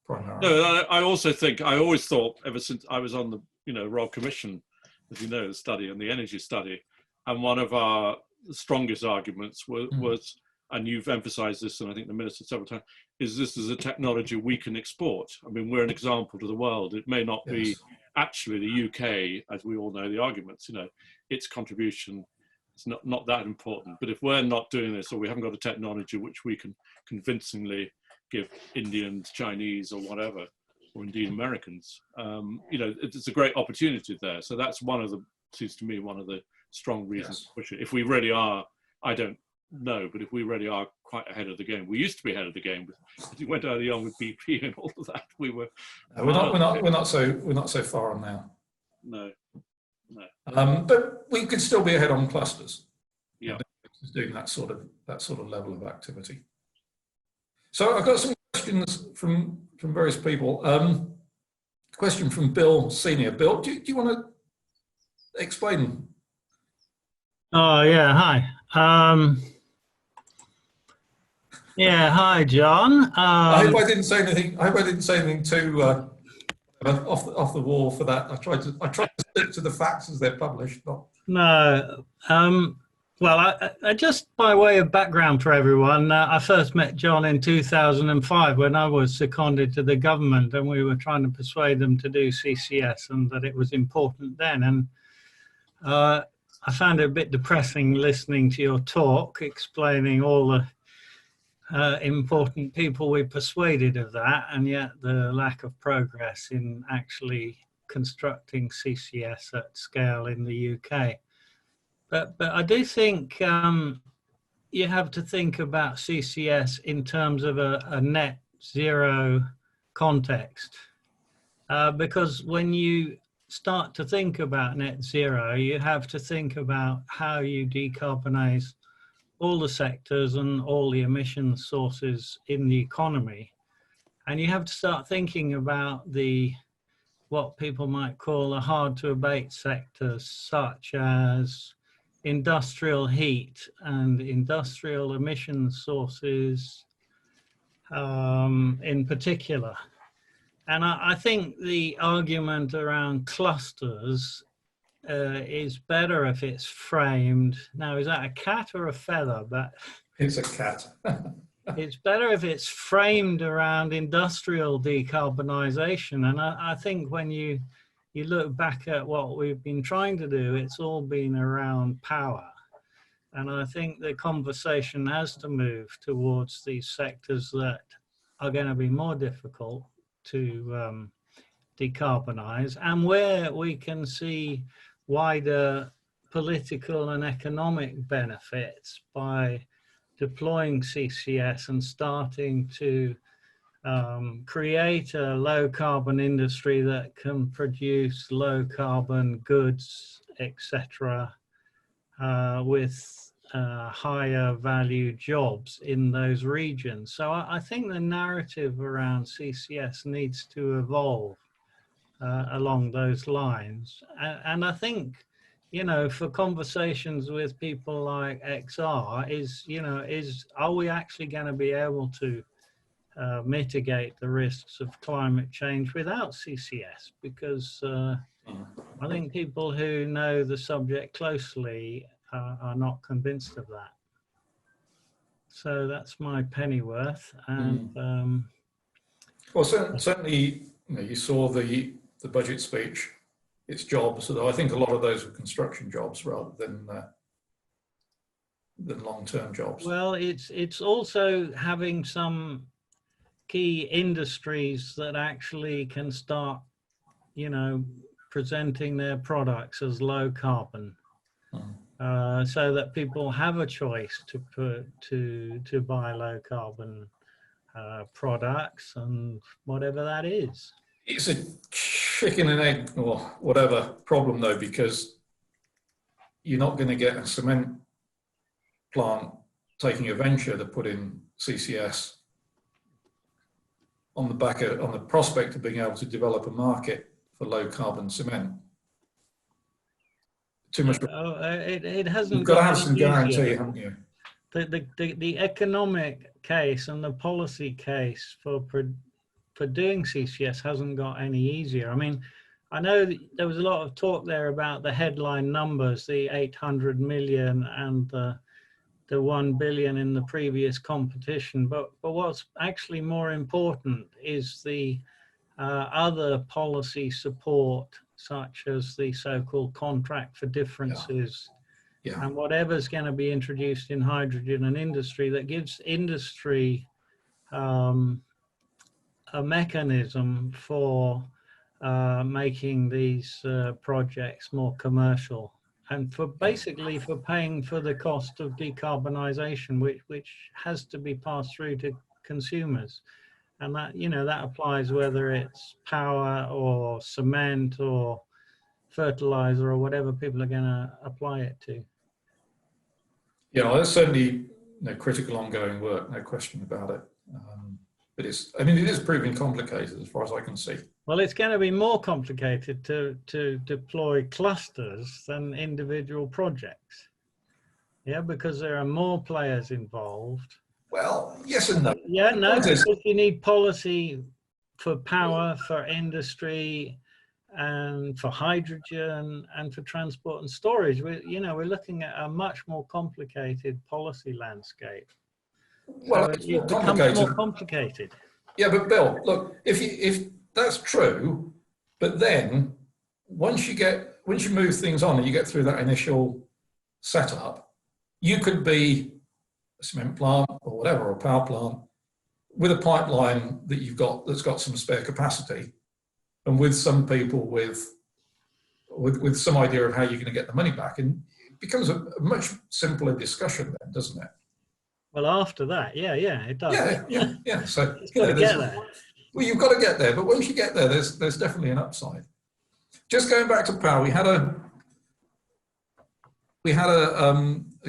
Primarily. No, I also think, I always thought, ever since I was on the Royal Commission, as you know, the study and the energy study, and one of our strongest arguments was, and you've emphasized this, and I think the Minister several times, is this is a technology we can export. I mean, we're an example to the world. It may not be actually the UK, as we all know the arguments, its contribution is not that important. But if we're not doing this, or we haven't got a technology which we can convincingly give Indians, Chinese, or whatever, or indeed Americans, you know, it's a great opportunity there. So that's seems to me one of the strong reasons to push it. If we really are, I don't know, but if we really are quite ahead of the game, we used to be ahead of the game. We went early on with BP and all of that. We were. We're not so far on now. No, no. But we could still be ahead on clusters. Yeah, doing that sort of level of activity. So I've got some questions from various people. Question from Bill Senior. Bill, do you want to explain? Oh yeah, hi. Yeah, hi, John. I hope I didn't say anything. I hope I didn't say anything too off the wall for that. I tried to stick to the facts as they're published. No. Well, I just by way of background for everyone, I first met John in 2005 when I was seconded to the government, and we were trying to persuade them to do CCS and that it was important then. And I found it a bit depressing listening to your talk, explaining all the important people we persuaded of that, and yet the lack of progress in actually constructing CCS at scale in the UK. But I do think you have to think about CCS in terms of a net zero context, because when you start to think about net zero, you have to think about how you decarbonize all the sectors and all the emission sources in the economy. And you have to start thinking about what people might call the hard to abate sectors, such as industrial heat and industrial emission sources in particular. And I think the argument around clusters is better if it's framed. Now, is that a cat or a feather? But it's a cat. It's better if it's framed around industrial decarbonisation. And I think when you look back at what we've been trying to do, it's all been around power. And I think the conversation has to move towards these sectors that are going to be more difficult to decarbonise, and where we can see wider political and economic benefits by deploying CCS and starting to create a low carbon industry that can produce low carbon goods, etc., with higher value jobs in those regions. So I think the narrative around CCS needs to evolve along those lines. And I think, you know, for conversations with people like XR are we actually going to be able to mitigate the risks of climate change without CCS? Because I think people who know the subject closely are not convinced of that. So that's my pennyworth. And well, certainly, you know, you saw the budget speech, its jobs, although I think a lot of those were construction jobs rather than long-term jobs. Well, it's also having some key industries that actually can start, you know, presenting their products as low carbon, so that people have a choice to buy low carbon products and whatever that is. It's a chicken and egg or whatever problem though, because you're not going to get a cement plant taking a venture to put in CCS on the prospect of being able to develop a market for low carbon cement. Too much. It hasn't. You've got to have some guarantee, haven't you? The economic case and the policy case for doing CCS hasn't got any easier. I mean, I know there was a lot of talk there about the headline numbers, the 800 million and the 1 billion in the previous competition, but what's actually more important is the other policy support such as the so-called contract for differences, Yeah. and whatever's going to be introduced in hydrogen and industry that gives industry a mechanism for making these projects more commercial, and for basically for paying for the cost of decarbonisation, which has to be passed through to consumers. And that, you know, that applies whether it's power or cement or fertilizer or whatever people are going to apply it to. Yeah, well, there's certainly critical ongoing work, no question about it. But I mean, it is proving complicated as far as I can see. Well, it's going to be more complicated to deploy clusters than individual projects. Yeah, because there are more players involved. Well, yes and no. Yeah, no, because you need policy for power, for industry, and for hydrogen, and for transport and storage. We're looking at a much more complicated policy landscape. Well, so it becomes more complicated. Yeah, but Bill, look, if that's true, but then once you move things on and you get through that initial setup, you could be a cement plant or whatever, or a power plant with a pipeline that you've got that's got some spare capacity, and with some people with some idea of how you're going to get the money back, and it becomes a much simpler discussion then, doesn't it? Well, after that, yeah, it does. Yeah. So it's got to get there. Well, you've got to get there, but once you get there, there's definitely an upside. Just going back to power, we had a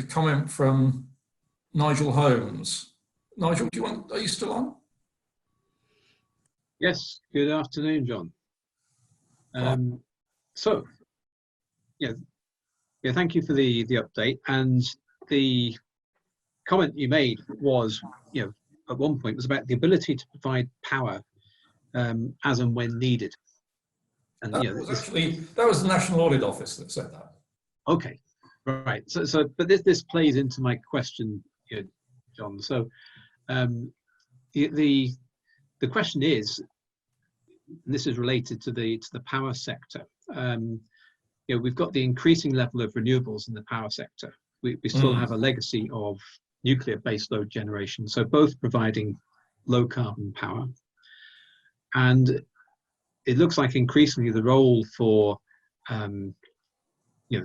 comment from Nigel Holmes. Nigel, are you still on? Yes. Good afternoon, John. So, thank you for the update. And the comment you made was, at one point was about the ability to provide power as and when needed. And that was the National Audit Office that said that. Okay, right. But this plays into my question here, John. So the question is, and this is related to the power sector. We've got the increasing level of renewables in the power sector. We still have a legacy of nuclear baseload generation, so both providing low carbon power. And it looks like increasingly the role for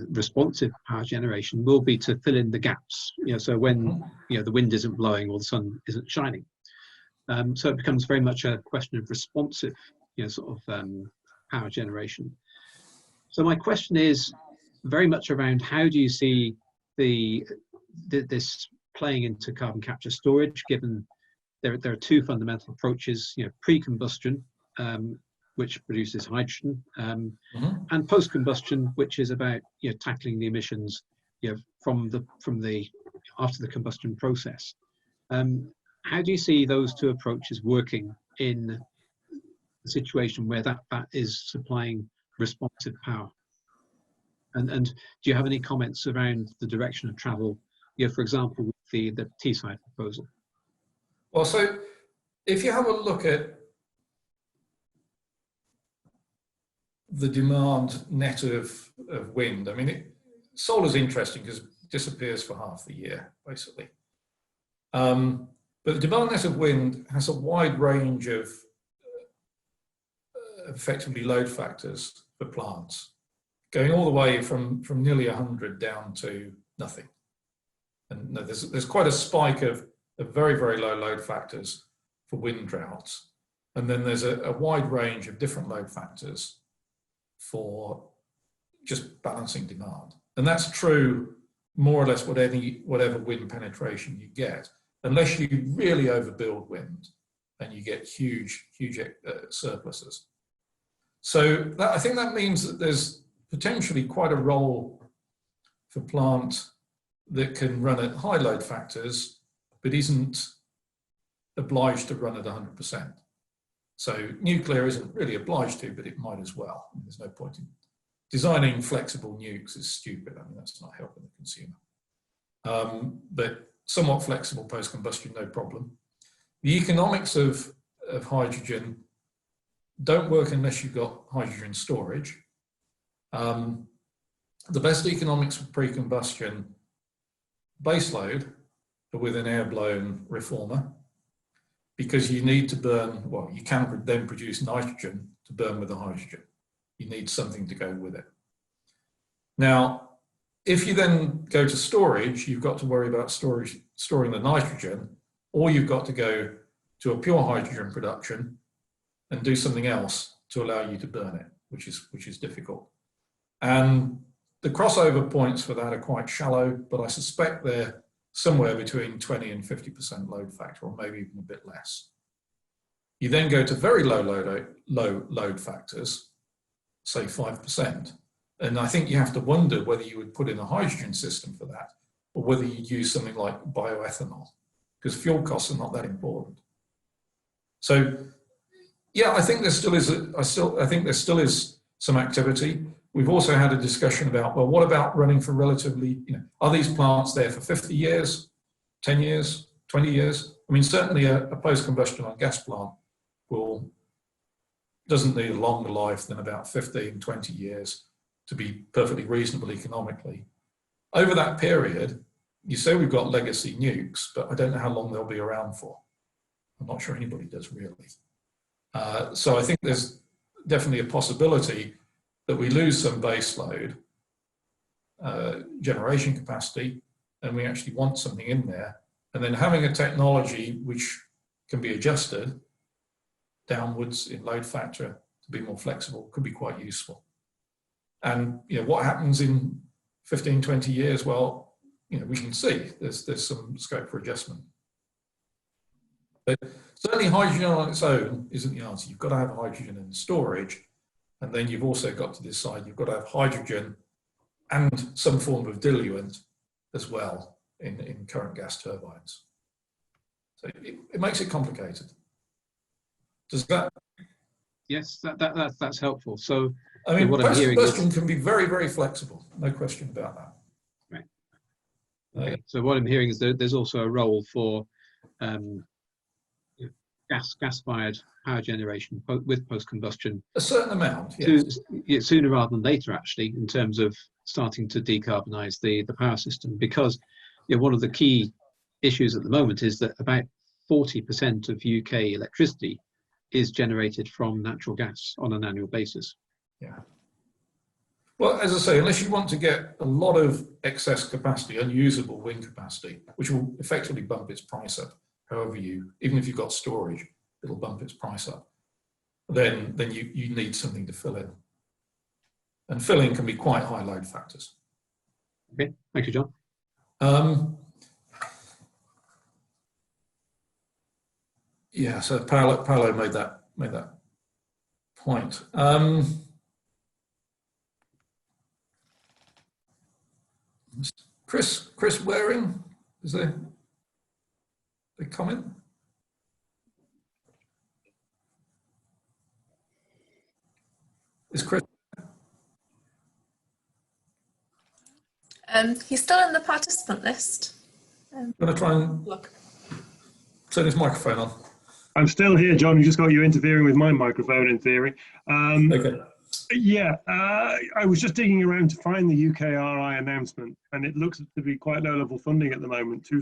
responsive power generation will be to fill in the gaps. So when the wind isn't blowing or the sun isn't shining. So it becomes very much a question of responsive, power generation. So my question is very much around how do you see this playing into carbon capture storage, given there are two fundamental approaches, pre-combustion, which produces hydrogen, and post-combustion, which is about tackling the emissions from the after the combustion process. How do you see those two approaches working in a situation where that is supplying responsive power? And do you have any comments around the direction of travel, for example, with the Teesside proposal? Well, so if you have a look at the demand net of wind, I mean, solar's interesting because it disappears for half the year, basically. But the demand net of wind has a wide range of effectively load factors for plants, going all the way from nearly 100 down to nothing. And there's quite a spike of very, very low load factors for wind droughts. And then there's a wide range of different load factors for just balancing demand. And that's true more or less whatever wind penetration you get, unless you really overbuild wind and you get huge surpluses. So I think that means that there's potentially quite a role for plant that can run at high load factors, but isn't obliged to run at 100%. So nuclear isn't really obliged to, but it might as well. I mean, there's no point in designing flexible nukes is stupid. I mean, that's not helping the consumer. But somewhat flexible post-combustion, no problem. The economics of hydrogen don't work unless you've got hydrogen storage. The best economics for pre-combustion baseload are with an air-blown reformer, because you need to burn, well, you can then produce nitrogen to burn with the hydrogen. You need something to go with it. Now, if you then go to storage, you've got to worry about storing the nitrogen, or you've got to go to a pure hydrogen production and do something else to allow you to burn it, which is difficult. And the crossover points for that are quite shallow, but I suspect they're somewhere between 20 and 50% load factor, or maybe even a bit less. You then go to very low load factors, say 5%. And I think you have to wonder whether you would put in a hydrogen system for that, or whether you'd use something like bioethanol, because fuel costs are not that important. So, yeah, I think there still is. I think there still is some activity. We've also had a discussion about, well, what about running for relatively, are these plants there for 50 years, 10 years, 20 years? I mean, certainly a post-combustion on gas plant doesn't need a longer life than about 15, 20 years to be perfectly reasonable economically. Over that period, you say we've got legacy nukes, but I don't know how long they'll be around for. I'm not sure anybody does really. So I think there's definitely a possibility that we lose some base load generation capacity, and we actually want something in there. And then having a technology which can be adjusted downwards in load factor to be more flexible could be quite useful. And what happens in 15, 20 years? Well, we can see there's some scope for adjustment. But certainly hydrogen on its own isn't the answer. You've got to have hydrogen in storage, and then you've also got to decide you've got to have hydrogen and some form of diluent as well in current gas turbines. So it makes it complicated. Does that? Yes, that's helpful. So I mean, what I'm hearing post-combustion can be very, very flexible. No question about that. Right. Okay. So what I'm hearing is that there's also a role for gas-fired power generation with post-combustion. A certain amount, yes. Sooner rather than later, actually, in terms of starting to decarbonise the power system, because one of the key issues at the moment is that about 40% of UK electricity is generated from natural gas on an annual basis. Yeah. Well, as I say, unless you want to get a lot of excess capacity, unusable wind capacity, which will effectively bump its price up, even if you've got storage, it'll bump its price up, then you need something to fill in. And filling can be quite high load factors. Okay, thank you, John. Yeah, so Paolo made that point. Chris Waring, is there a comment? Is Chris? He's still in the participant list. I'm going to try and look. Turn his microphone on. I'm still here, John. You just got you interfering with my microphone, in theory. Okay. Yeah, I was just digging around to find the UKRI announcement, and it looks to be quite low-level funding at the moment. Two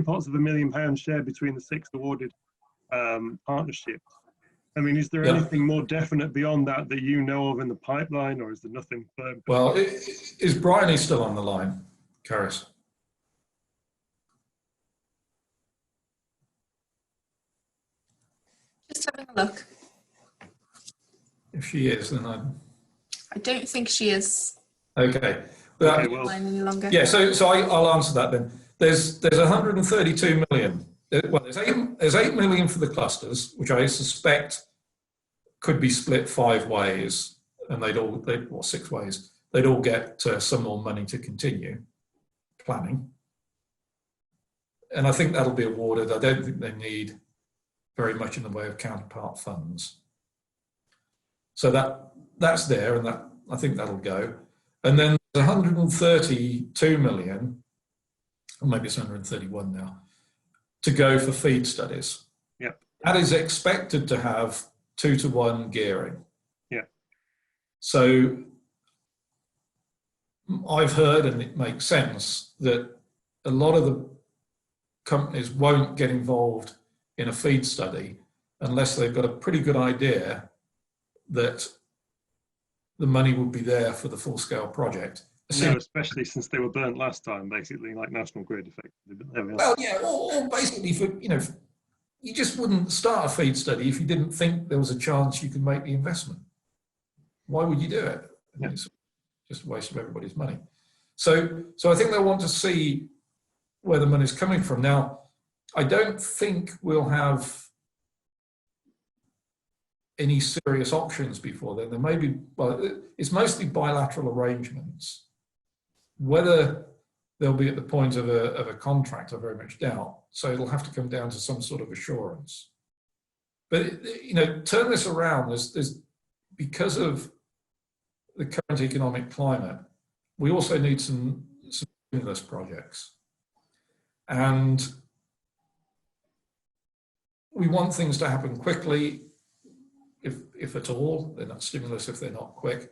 pots of £1 million share between the 6 awarded partnerships. I mean, is there anything more definite beyond that you know of in the pipeline, or is there nothing firm? Well, is Bryony still on the line, Karis? Just having a look. If she is, then I don't think she is. Okay. Okay, well, Any longer. Yeah. So I'll answer that then. There's 132 million. Well, there's 8 million for the clusters, which I suspect could be split 5 ways, and or 6 ways. They'd all get some more money to continue planning, and I think that'll be awarded. I don't think they need very much in the way of counterpart funds. So that's there, and I think that'll go. And then there's 132 million, or maybe it's 131 now, to go for feed studies. Yeah. That is expected to have 2-to-1 gearing. Yeah. So I've heard, and it makes sense, that a lot of the companies won't get involved in a FEED study unless they've got a pretty good idea that the money would be there for the full-scale project. No, especially since they were burnt last time, basically, like National Grid, effectively. But there we are. Well, yeah, or basically, for, you know, you just wouldn't start a FEED study if you didn't think there was a chance you could make the investment. Why would you do it? I mean, it's just a waste of everybody's money. So I think they'll want to see where the money's coming from. Now, I don't think we'll have any serious auctions before then. There may be, well, it's mostly bilateral arrangements. Whether they'll be at the point of a contract, I very much doubt. So it'll have to come down to some sort of assurance. But, you know, turn this around, there's because of the current economic climate, we also need some stimulus projects. And we want things to happen quickly, if at all. They're not stimulus if they're not quick.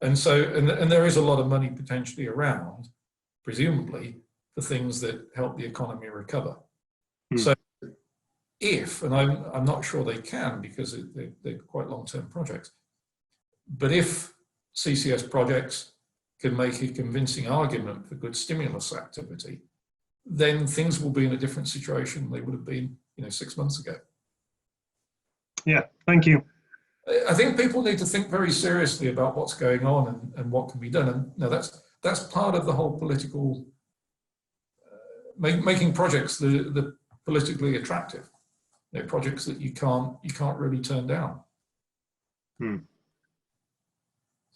And so, and there is a lot of money potentially around, presumably, for things that help the economy recover. So if, and I'm not sure they can because they're quite long-term projects, but if CCS projects can make a convincing argument for good stimulus activity, then things will be in a different situation than they would have been, you know, 6 months ago. Yeah, thank you. I think people need to think very seriously about what's going on and what can be done. And no, that's part of the whole political, making projects the politically attractive. You know, projects that you can't really turn down.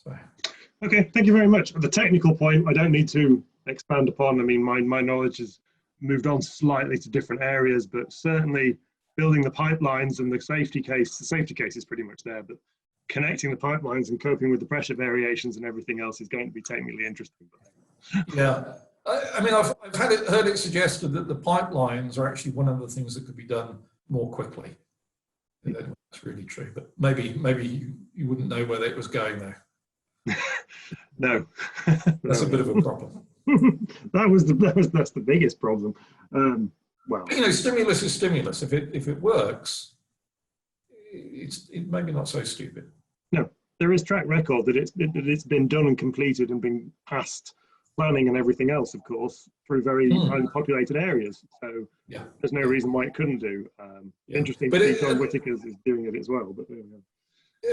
So. Okay, thank you very much. The technical point, I don't need to expand upon. I mean, my knowledge has moved on slightly to different areas, but certainly building the pipelines and the safety case is pretty much there, but connecting the pipelines and coping with the pressure variations and everything else is going to be technically interesting. Yeah, I mean, I've heard it suggested that the pipelines are actually one of the things that could be done more quickly. That's really true, but maybe you wouldn't know where it was going there. No, that's a bit of a problem. that's the biggest problem. Well, you know, stimulus is stimulus. If it works, it's maybe not so stupid. No, there is track record that it's been done and completed and been past planning and everything else, of course, through very highly populated areas. So yeah, there's no reason why it couldn't do. Interesting to see John Whittaker's is doing it as well. But there we go.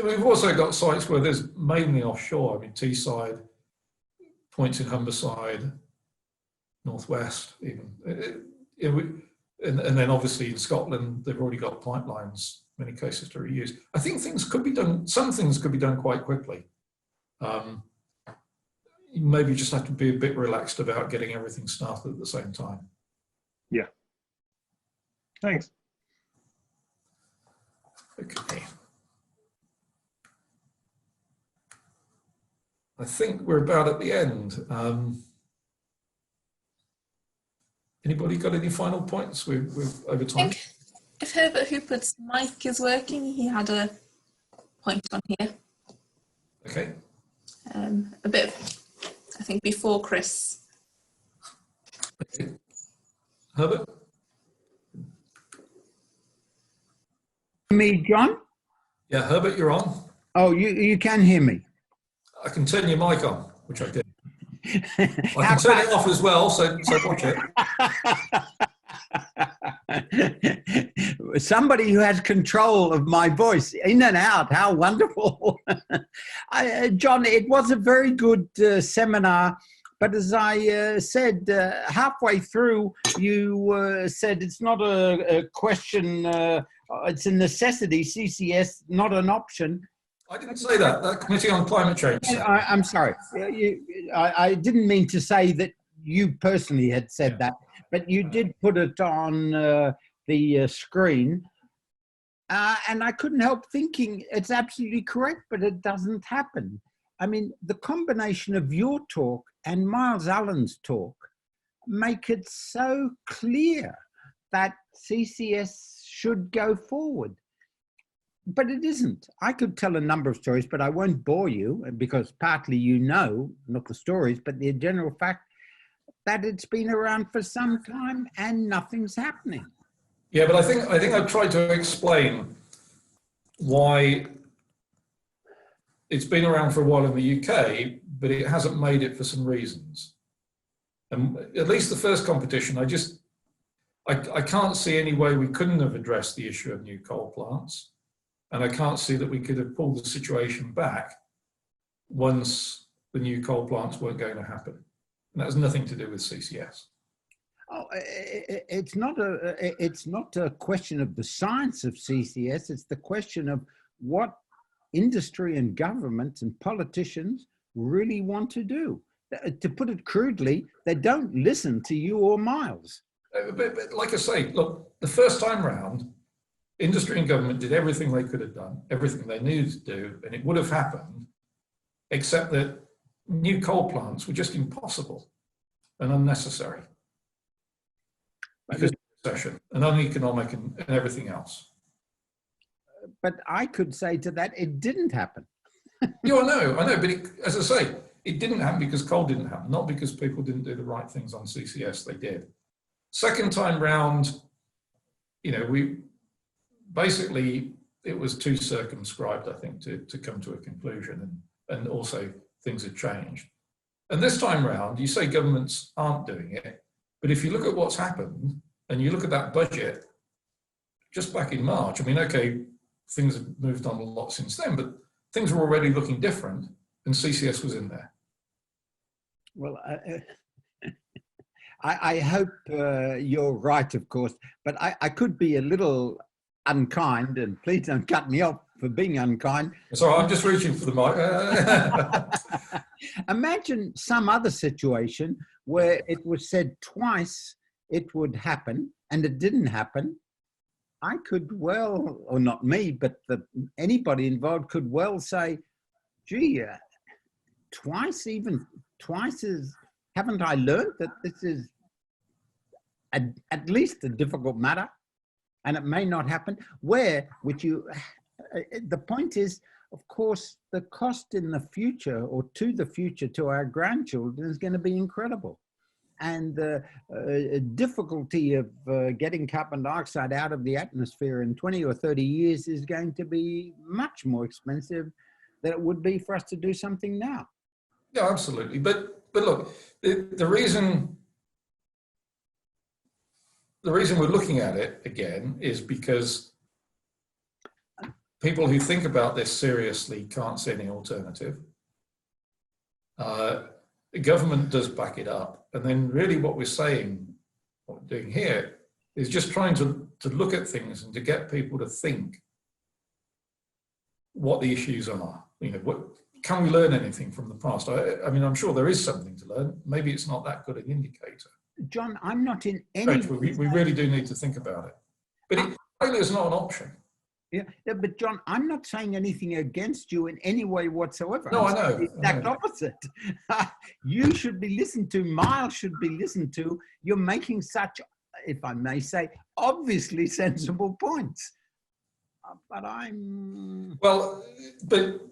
We've also got sites where there's mainly offshore. I mean, Teesside, points in Humberside, Northwest, even. And then obviously in Scotland, they've already got pipelines, many cases to reuse. I think things could be done, some things could be done quite quickly. You maybe just have to be a bit relaxed about getting everything started at the same time. Yeah. Thanks. Okay. I think we're about at the end. Anybody got any final points? We're over time. I think if Herbert Hooper's mic is working, he had a point on here. Okay. A bit, I think, before Chris. Okay. Herbert? Me, John? Yeah, Herbert, you're on. Oh, you can hear me. I can turn your mic on, which I did. I can turn it off as well, so watch it. Somebody who has control of my voice, in and out, how wonderful. John, it was a very good seminar, but as I said, halfway through, you said it's not a question, it's a necessity, CCS, not an option. I didn't say that. That Committee on Climate Change. I'm sorry. I didn't mean to say that you personally had said that, but you did put it on the screen. And I couldn't help thinking it's absolutely correct, but it doesn't happen. I mean, the combination of your talk and Miles Allen's talk make it so clear that CCS should go forward. But it isn't. I could tell a number of stories, but I won't bore you because partly you know, not the stories, but the general fact that it's been around for some time and nothing's happening. Yeah, but I think I've tried to explain why it's been around for a while in the UK, but it hasn't made it for some reasons. And at least the first competition, I can't see any way we couldn't have addressed the issue of new coal plants. And I can't see that we could have pulled the situation back once the new coal plants weren't going to happen. And that has nothing to do with CCS. Oh, it's not a question of the science of CCS. It's the question of what industry and government and politicians really want to do. To put it crudely, they don't listen to you or Miles. But like I say, look, the first time round, industry and government did everything they could have done, everything they needed to do, and it would have happened, except that new coal plants were just impossible and unnecessary because of recession and uneconomic and everything else. But I could say to that, it didn't happen. Yeah, I know, but as I say, it didn't happen because coal didn't happen, not because people didn't do the right things on CCS, they did. Second time round, you know, basically, it was too circumscribed, I think, to come to a conclusion, and also things had changed. And this time round, you say governments aren't doing it, but if you look at what's happened, and you look at that budget, just back in March, I mean, okay, things have moved on a lot since then, but things were already looking different, and CCS was in there. Well, I hope you're right, of course, but I could be a little unkind, and please don't cut me off for being unkind. Sorry, I'm just reaching for the mic. Imagine some other situation where it was said twice it would happen and it didn't happen. I could well, or not me, but anybody involved could well say, gee, twice is, haven't I learned that this is at least a difficult matter? And it may not happen. The point is, of course, the cost in the future or to the future to our grandchildren is going to be incredible. And the difficulty of getting carbon dioxide out of the atmosphere in 20 or 30 years is going to be much more expensive than it would be for us to do something now. Yeah, absolutely. But look, the reason we're looking at it again is because people who think about this seriously can't see any alternative. The government does back it up. And then really what we're saying, what we're doing here, is just trying to look at things and to get people to think what the issues are. You know, can we learn anything from the past? I mean, I'm sure there is something to learn. Maybe it's not that good an indicator. John, I'm not in any... We really do need to think about it. But failure is not an option. Yeah, but John, I'm not saying anything against you in any way whatsoever. No, I know. The exact opposite. You should be listened to. Miles should be listened to. You're making such, if I may say, obviously sensible points. But I'm... Well, but...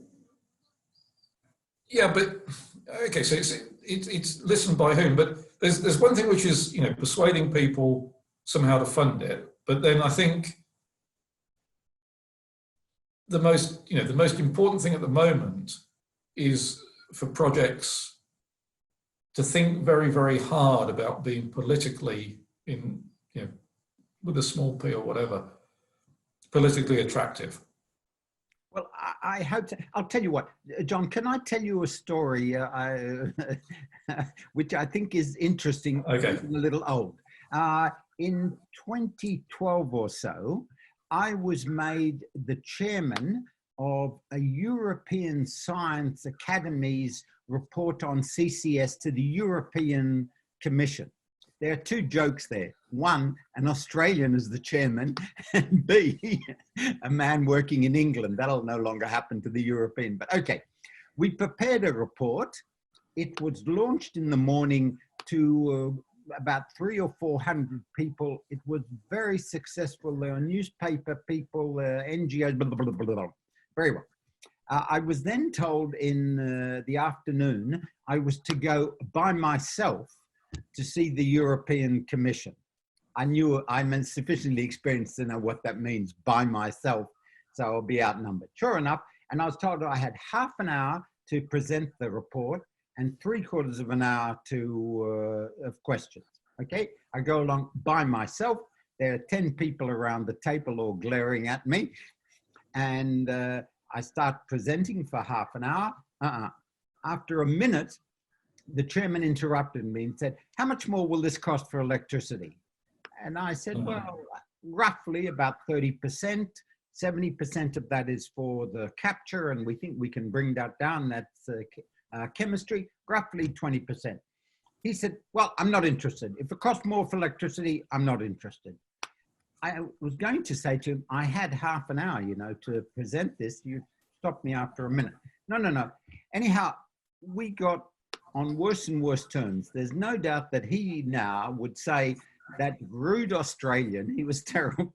Yeah, but... Okay, so it's listened by whom? But there's one thing which is, you know, persuading people somehow to fund it. But then I think the most important thing at the moment is for projects to think very, very hard about being politically, with a small p or whatever, politically attractive. Well, I hope to. I'll tell you what, John, can I tell you a story which I think is interesting, okay. A little old. In 2012 or so, I was made the chairman of a European Science Academy's report on CCS to the European Commission. There are two jokes there. One, an Australian is the chairman, and B, a man working in England. That'll no longer happen to the European, but okay. We prepared a report. It was launched in the morning to about 300 or 400 people. It was very successful. There were newspaper people, NGOs, blah, blah, blah, blah, blah. Very well. I was then told in the afternoon I was to go by myself to see the European Commission. I knew I'm sufficiently experienced to know what that means, by myself, so I'll be outnumbered. Sure enough, and I was told I had half an hour to present the report and 3/4 of an hour to of questions. Okay, I go along by myself. There are 10 people around the table all glaring at me, and I start presenting for half an hour. After a minute, the chairman interrupted me and said, "How much more will this cost for electricity?" And I said, "Well, roughly about 30%. 70% of that is for the capture, and we think we can bring that down. That's chemistry, roughly 20%. He said, "Well, I'm not interested. If it costs more for electricity, I'm not interested." I was going to say to him, I had half an hour, to present this. You stopped me after a minute. No. Anyhow, we got on worse and worse terms. There's no doubt that he now would say that rude Australian, he was terrible.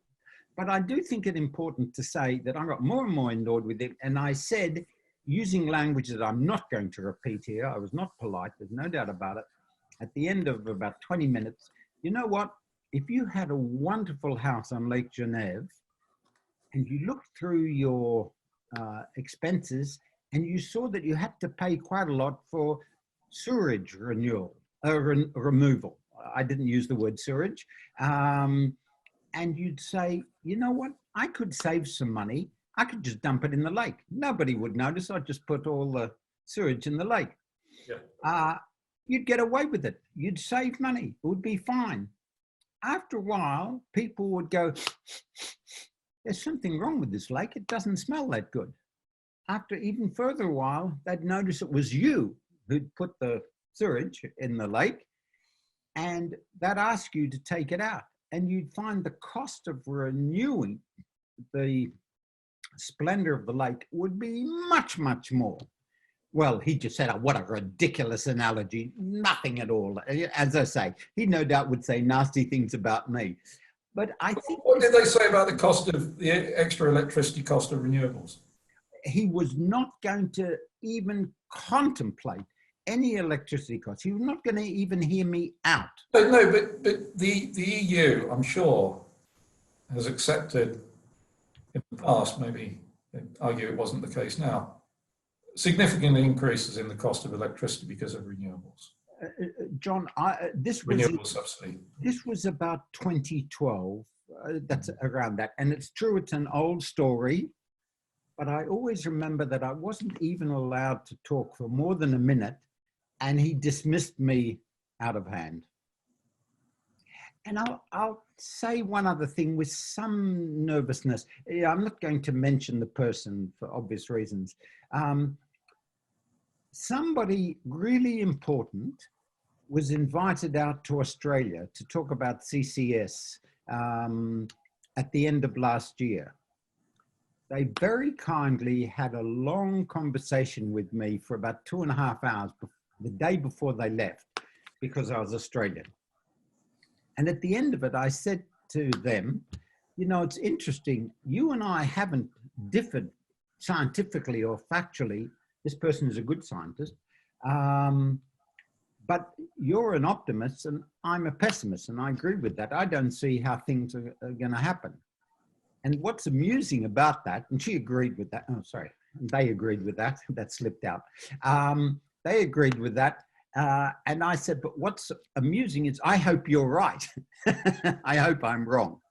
But I do think it important to say that I got more and more annoyed with him. And I said, using language that I'm not going to repeat here, I was not polite, there's no doubt about it. At the end of about 20 minutes, you know what? If you had a wonderful house on Lake Genève and you looked through your expenses and you saw that you had to pay quite a lot for sewerage removal. I didn't use the word sewerage. And you'd say, you know what? I could save some money. I could just dump it in the lake. Nobody would notice. I'd just put all the sewage in the lake. Yeah. You'd get away with it. You'd save money. It would be fine. After a while, people would go, "There's something wrong with this lake. It doesn't smell that good." After even further a while, they'd notice it was you who'd put the sewage in the lake, and they'd ask you to take it out. And you'd find the cost of renewing the splendor of the lake would be much, much more. Well, he just said, "Oh, what a ridiculous analogy." Nothing at all. As I say, he no doubt would say nasty things about me. But I think... What did they say about the cost of the extra electricity cost of renewables? He was not going to even contemplate any electricity costs. He was not going to even hear me out. But the EU, I'm sure, has accepted in the past, maybe argue it wasn't the case now, significant increases in the cost of electricity because of renewables. John, Renewable subsidy. This was about 2012. That's around that. And it's true, it's an old story. But I always remember that I wasn't even allowed to talk for more than a minute, and he dismissed me out of hand. And I'll say one other thing with some nervousness. Yeah, I'm not going to mention the person for obvious reasons. Somebody really important was invited out to Australia to talk about CCS at the end of last year. They very kindly had a long conversation with me for about 2.5 hours the day before they left, because I was Australian. And at the end of it, I said to them, you know, it's interesting. You and I haven't differed scientifically or factually. This person is a good scientist. But you're an optimist and I'm a pessimist, and I agree with that. I don't see how things are going to happen. And what's amusing about that, and she agreed with that. Oh, sorry. They agreed with that. That slipped out. They agreed with that. And I said, but what's amusing is I hope you're right. I hope I'm wrong.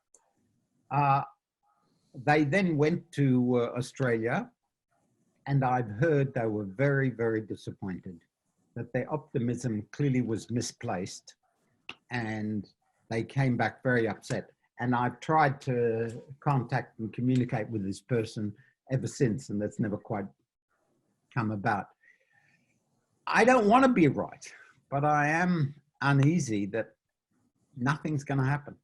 They then went to Australia, and I've heard they were very, very disappointed, that their optimism clearly was misplaced, and they came back very upset. And I've tried to contact and communicate with this person ever since, and that's never quite come about. I don't want to be right, but I am uneasy that nothing's going to happen.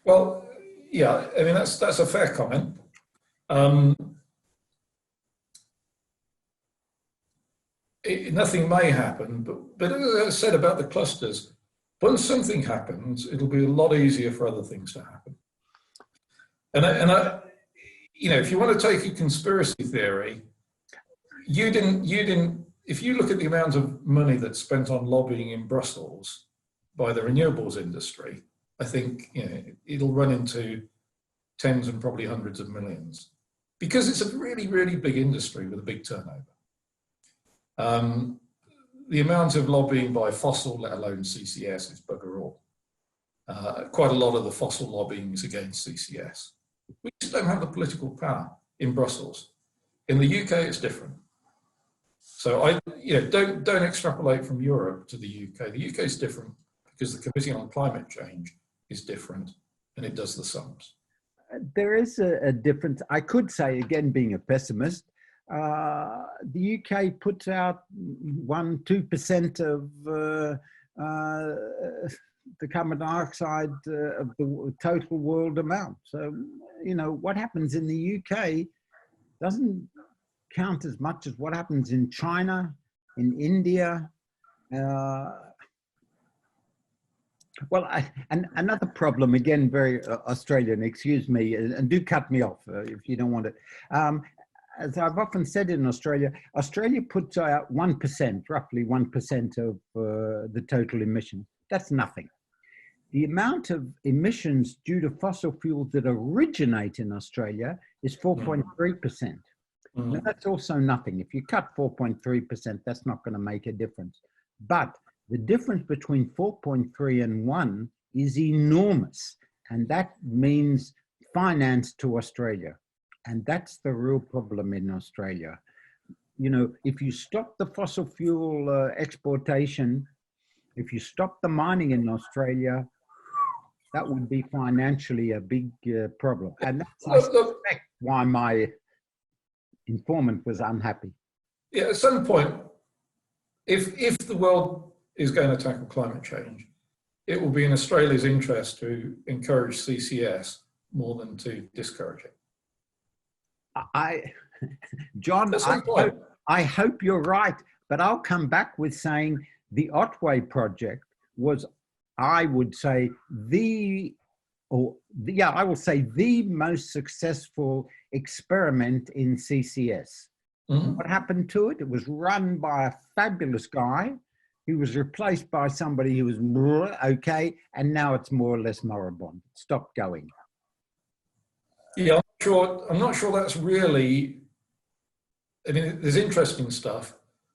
Well, yeah, I mean, that's a fair comment. Nothing may happen, but as I said about the clusters, once something happens, it'll be a lot easier for other things to happen. You know, if you want to take a conspiracy theory, if you look at the amount of money that's spent on lobbying in Brussels by the renewables industry, I think, you know, it'll run into tens and probably hundreds of millions, because it's a really, really big industry with a big turnover. The amount of lobbying by fossil, let alone CCS, is bugger all. Quite a lot of the fossil lobbying is against CCS. We just don't have the political power in Brussels. In the UK, it's different. So don't extrapolate from Europe to the UK. The UK is different because the Committee on Climate Change is different, and it does the sums. There is a difference. I could say, again, being a pessimist, the UK puts out 1-2% of the carbon dioxide of the total world amount. So, you know, what happens in the UK doesn't count as much as what happens in China, in India. Well, and another problem, again, very Australian, excuse me, and do cut me off if you don't want it. As I've often said in Australia, Australia puts out 1%, roughly 1% of the total emissions. That's nothing. The amount of emissions due to fossil fuels that originate in Australia is 4.3%. Now, that's also nothing. If you cut 4.3%, that's not going to make a difference. But the difference between 4.3 and 1 is enormous. And that means finance to Australia. And that's the real problem in Australia. You know, if you stop the fossil fuel exportation, if you stop the mining in Australia, that would be financially a big problem. And that's, I suspect, why my informant was unhappy. Yeah, at some point, if the world is going to tackle climate change, it will be in Australia's interest to encourage CCS more than to discourage it. John, I hope you're right, but I'll come back with saying the Otway project was, I would say, the most successful experiment in CCS. What happened to it? It was run by a fabulous guy. He was replaced by somebody who was okay, and now it's more or less moribund. Stop going. Yeah, I'm not sure that's really, I mean, there's interesting stuff,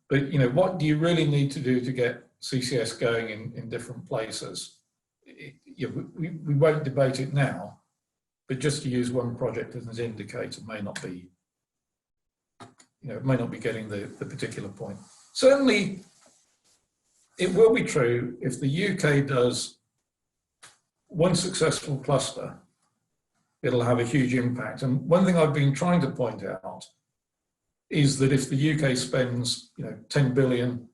but, you know, what do you really need to do to get CCS going in different places? We won't debate it now, but just to use one project as an indicator may not be, you know, it may not be getting the particular point. Certainly, it will be true if the UK does one successful cluster, it'll have a huge impact. And one thing I've been trying to point out is that if the UK spends, you know, 10 billion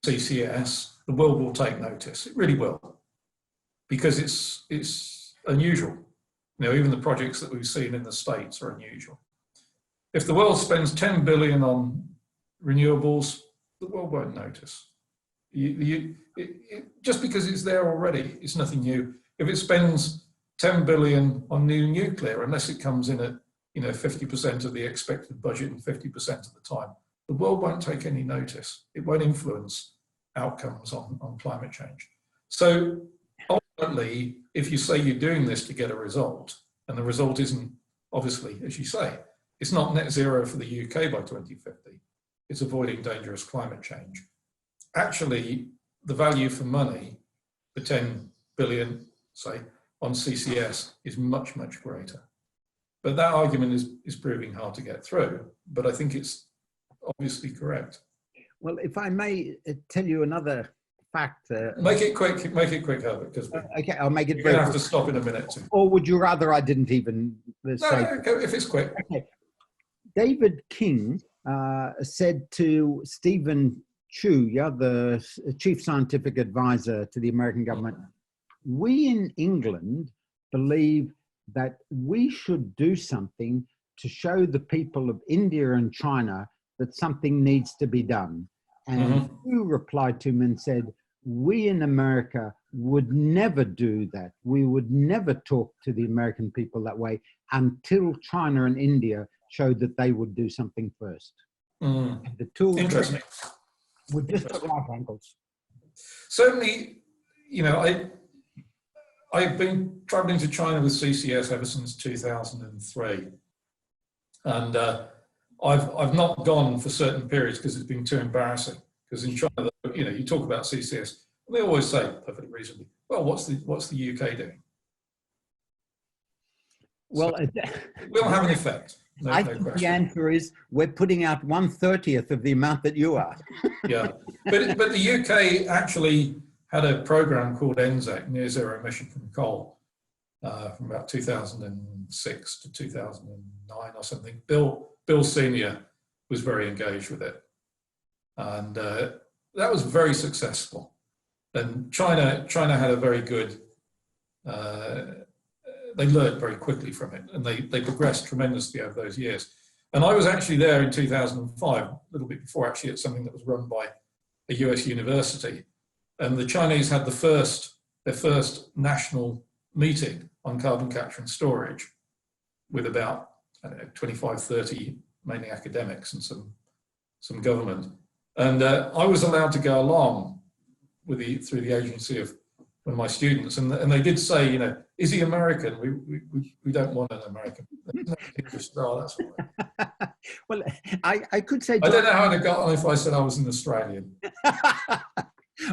CCS, the world will take notice. It really will, because it's unusual. You know, even the projects that we've seen in the States are unusual. If the world spends 10 billion on renewables, the world won't notice. Just because it's there already, it's nothing new. If it spends 10 billion on new nuclear, unless it comes in at, you know, 50% of the expected budget and 50% of the time, the world won't take any notice. It won't influence outcomes on climate change. So ultimately, if you say you're doing this to get a result, and the result isn't, obviously, as you say, it's not net zero for the UK by 2050, it's avoiding dangerous climate change. Actually, the value for money, the 10 billion, say, on CCS is much, much greater. But that argument is proving hard to get through, but I think it's obviously correct. Well, if I may tell you another fact. Make it quick, Herbert, because okay, I'll make it you're very going to have quick. to stop in a minute. Or would you rather I didn't even say? No, if it's quick. Okay. David King said to Stephen Chu, the chief scientific advisor to the American government, we in England believe that we should do something to show the people of India and China that something needs to be done. And Chu replied to him and said, we in America would never do that. We would never talk to the American people that way until China and India showed that they would do something first. And the tools Interesting. were just at right angles. Certainly, you know, I've been traveling to China with CCS ever since 2003. And I've not gone for certain periods because it's been too embarrassing. Because in China, you know, you talk about CCS, and they always say, perfectly reasonably, well, what's the UK doing? Well, So it will have an effect. No, I no think the question. answer is we're putting out 1/30th of the amount that you are. Yeah, but the UK actually had a program called NZEC, Near Zero Emission from Coal, from about 2006 to 2009 or something. Bill Senior was very engaged with it, and that was very successful. And China had a very good. They learned very quickly from it, and they progressed tremendously over those years. And I was actually there in 2005, a little bit before actually, at something that was run by a US university. And the Chinese had their first national meeting on carbon capture and storage with about, I don't know, 25, 30, mainly academics and some government. And I was allowed to go along through the agency of one of my students. And they did say, you know, is he American? We don't want an American. English star, that's all right. Well, I could say. I don't know how I'd have got on if I said I was an Australian.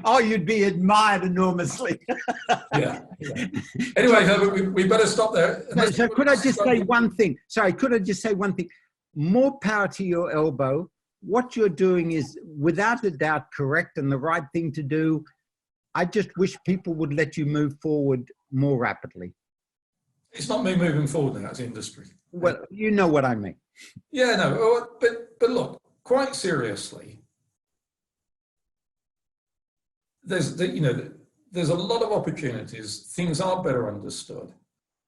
Oh, you'd be admired enormously. Yeah. Anyway, Herbert, we better stop there. So could I just say one thing? Sorry, could I just say one thing? More power to your elbow. What you're doing is, without a doubt, correct and the right thing to do. I just wish people would let you move forward more rapidly. It's not me moving forward now, it's industry. Well, you know what I mean. Yeah, no, but look, quite seriously, there's a lot of opportunities. Things are better understood.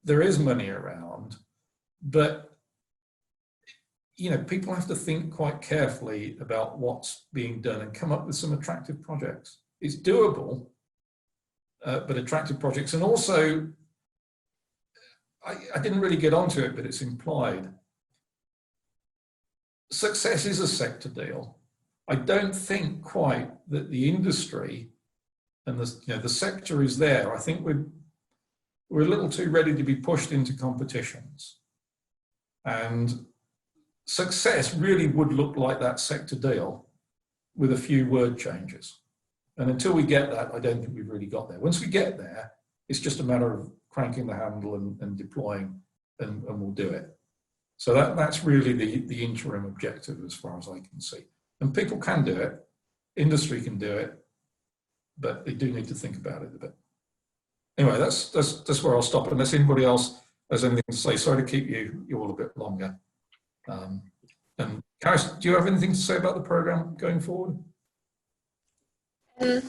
There is money around, but you know, people have to think quite carefully about what's being done and come up with some attractive projects. It's doable, but attractive projects. And also, I didn't really get onto it, but it's implied. Success is a sector deal. I don't think quite that the industry and the sector is there. I think we're a little too ready to be pushed into competitions. And success really would look like that sector deal with a few word changes. And until we get that, I don't think we've really got there. Once we get there, it's just a matter of cranking the handle and deploying, and we'll do it. So that's really the interim objective as far as I can see. And people can do it, industry can do it, but they do need to think about it a bit. Anyway, that's where I'll stop, unless anybody else has anything to say. Sorry to keep you all a bit longer. And Karis, do you have anything to say about the programme going forward?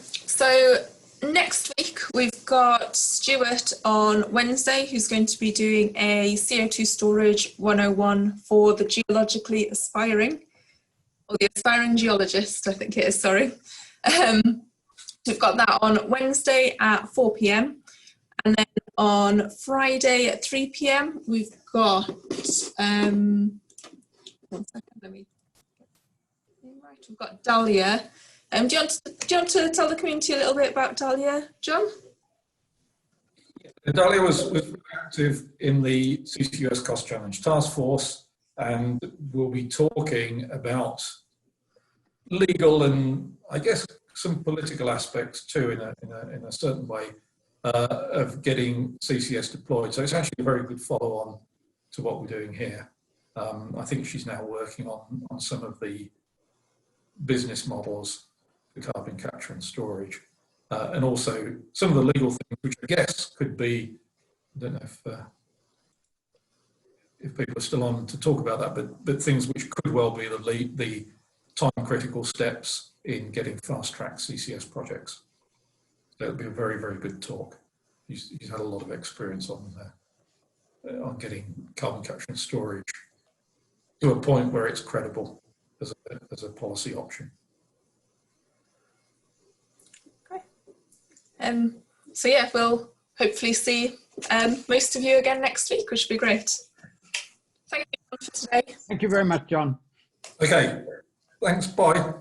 So next week we've got Stuart on Wednesday, who's going to be doing a CO2 storage 101 for the geologically aspiring, or the aspiring geologist, I think it is, sorry. We've got that on Wednesday at 4 p.m. And then on Friday at 3 p.m. we've got, 1 second, we've got Dahlia. Do you want to tell the community a little bit about Dahlia, John? Dahlia was active in the CCUS Cost Challenge Task Force, and we'll be talking about legal and, I guess, some political aspects too, in a certain way, of getting CCS deployed. So it's actually a very good follow-on to what we're doing here. I think she's now working on some of the business models for carbon capture and storage, and also some of the legal things, which I guess could be, I don't know if people are still on to talk about that, but things which could well be the time-critical steps in getting fast-track CCS projects. So it'll be a very, very good talk. He's had a lot of experience on getting carbon capture and storage to a point where it's credible as a policy option. So yeah, we'll hopefully see most of you again next week, which would be great. Thank you for today. Thank you very much, John. Okay, thanks, bye.